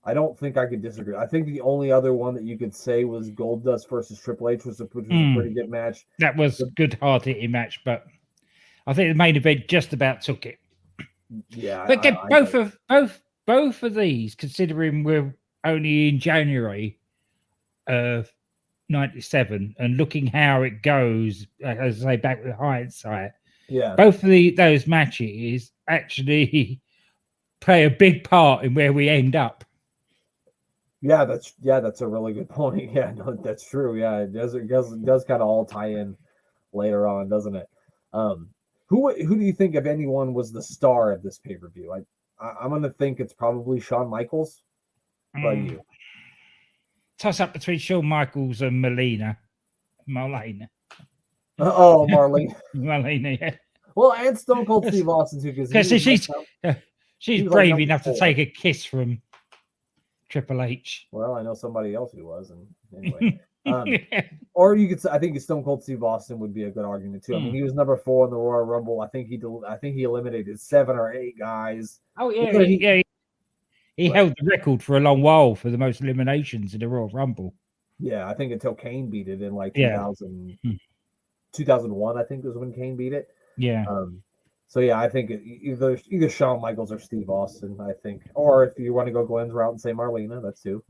I don't think I could disagree. I think the only other one that you could say was Goldust versus Triple H, which was a pretty good match. That was a good hard-hitting match, but I think the main event just about took it. Yeah, but both of these, considering we're only in January of 97 and looking how it goes, as I say, back with hindsight, both of those matches actually play a big part in where we end up. Yeah, that's a really good point. Yeah, no, that's true. Yeah, it does kind of all tie in later on, doesn't it? Who do you think, if anyone, was the star of this pay-per-view? I'm gonna think it's probably Shawn Michaels. What about you? Toss up between Shawn Michaels and Marlena. Oh, Marlene. Marlena, yeah. Well, and Stone Cold Steve Austin too, because she's brave enough to take a kiss from Triple H. Well, I know somebody else who was, and anyway. Or you could, I think Stone Cold Steve Austin would be a good argument too. I mean, he was number 4 in the Royal Rumble. I think he eliminated 7 or 8 guys. Oh yeah, he held the record for a long while for the most eliminations in the Royal Rumble. Yeah, I think until Kane beat it in like 2001, I think was when Kane beat it. Yeah. So yeah, I think either Shawn Michaels or Steve Austin, I think. Or if you want to go Glenn's route and say Marlena, that's too.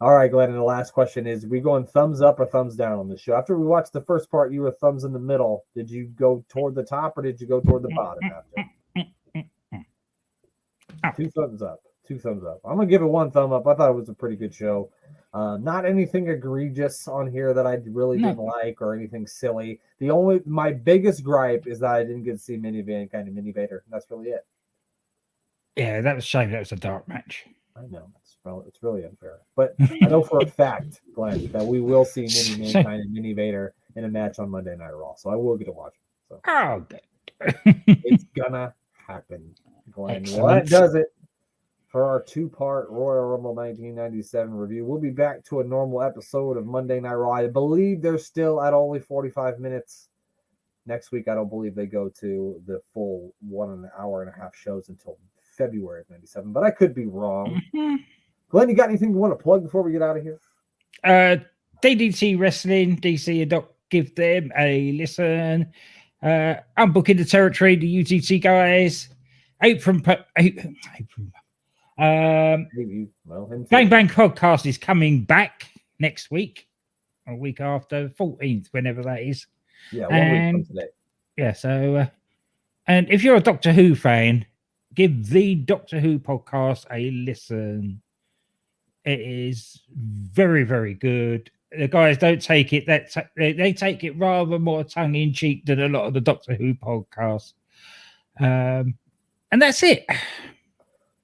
All right, Glenn, and the last question is, we going thumbs up or thumbs down on this show? After we watched the first part, you were thumbs in the middle. Did you go toward the top or did you go toward the bottom after? 2 thumbs up. 2 thumbs up. I'm going to give it 1 thumb up. I thought it was a pretty good show. Not anything egregious on here that I really didn't like or anything silly. My biggest gripe is that I didn't get to see Mini Vader. That's really it. Yeah, that was a shame. That was a dark match. I know. It's really unfair. But I know for a fact, Glenn, that we will see Mini Mankind and Mini Vader in a match on Monday Night Raw. So I will get to watch it. So. Oh, good. It's gonna happen, Glenn. Well, that does it for our 2-part Royal Rumble 1997 review. We'll be back to a normal episode of Monday Night Raw. I believe they're still at only 45 minutes. Next week, I don't believe they go to the full 1 hour and a half shows until February of 97, but I could be wrong. Glenn, you got anything you want to plug before we get out of here? DDT Wrestling, DC and Doc, give them a listen. I'm booking the territory, the UTC guys. Bang Bang Podcast is coming back next week, a week after 14th, whenever that is. Yeah, 1 week from today. Yeah, so and if you're a Doctor Who fan, give the Doctor Who podcast a listen. It is very, very good. The guys don't take it they take it rather more tongue in cheek than a lot of the Doctor Who podcasts. And that's it.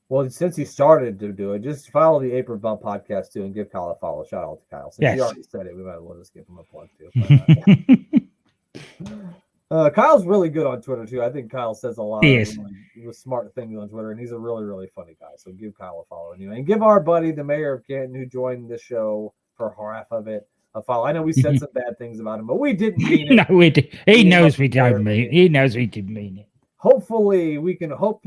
Well, since you started to do it, just follow the Apron Bump podcast too and give Kyle a follow. Shout out to Kyle. Since you already said it, we might as well just give him a plug too. Kyle's really good on Twitter too. I think Kyle says a lot of smart things on Twitter, and he's a really, really funny guy. So give Kyle a follow anyway, and give our buddy, the mayor of Canton, who joined the show for half of it, a follow. I know we said some bad things about him, but we didn't mean it. No, we did. He knows we don't mean it. He knows we didn't mean it. Hopefully, we can hope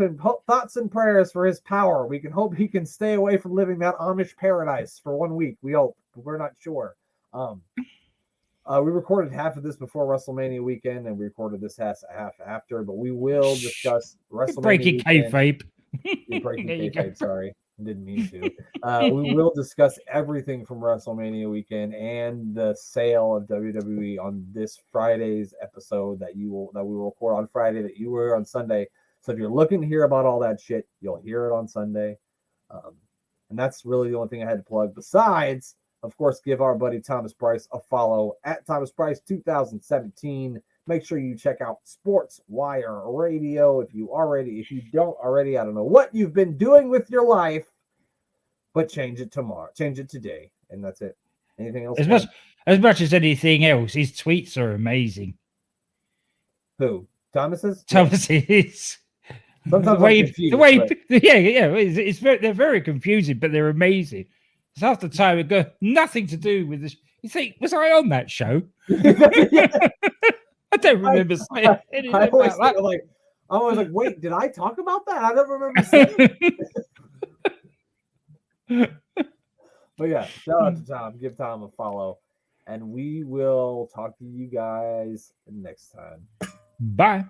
thoughts and prayers for his power. We can hope he can stay away from living that Amish paradise for 1 week. We hope. We're not sure. We recorded half of this before WrestleMania weekend, and we recorded this half after. But we will discuss WrestleMania. Breaking kayfabe. Breaking kayfabe. Sorry, didn't mean to. We will discuss everything from WrestleMania weekend and the sale of WWE on this Friday's episode that we will record on Friday that you were on Sunday. So if you're looking to hear about all that shit, you'll hear it on Sunday. And that's really the only thing I had to plug. Besides, of course, give our buddy Thomas Price a follow at Thomas Price 2017. Make sure you check out Sports Wire Radio. If you don't already, I don't know what you've been doing with your life, but change it tomorrow. Change it today. And that's it. Anything else? As much as anything else, his tweets are amazing. Who? Thomas's? Thomas's. Sometimes they're very confusing, but they're amazing. It's half the time it goes nothing to do with this. You think, was I on that show? I don't remember saying anything about that. I was like, wait, did I talk about that? I don't remember saying it. But yeah, shout out to Tom. Give Tom a follow. And we will talk to you guys next time. Bye.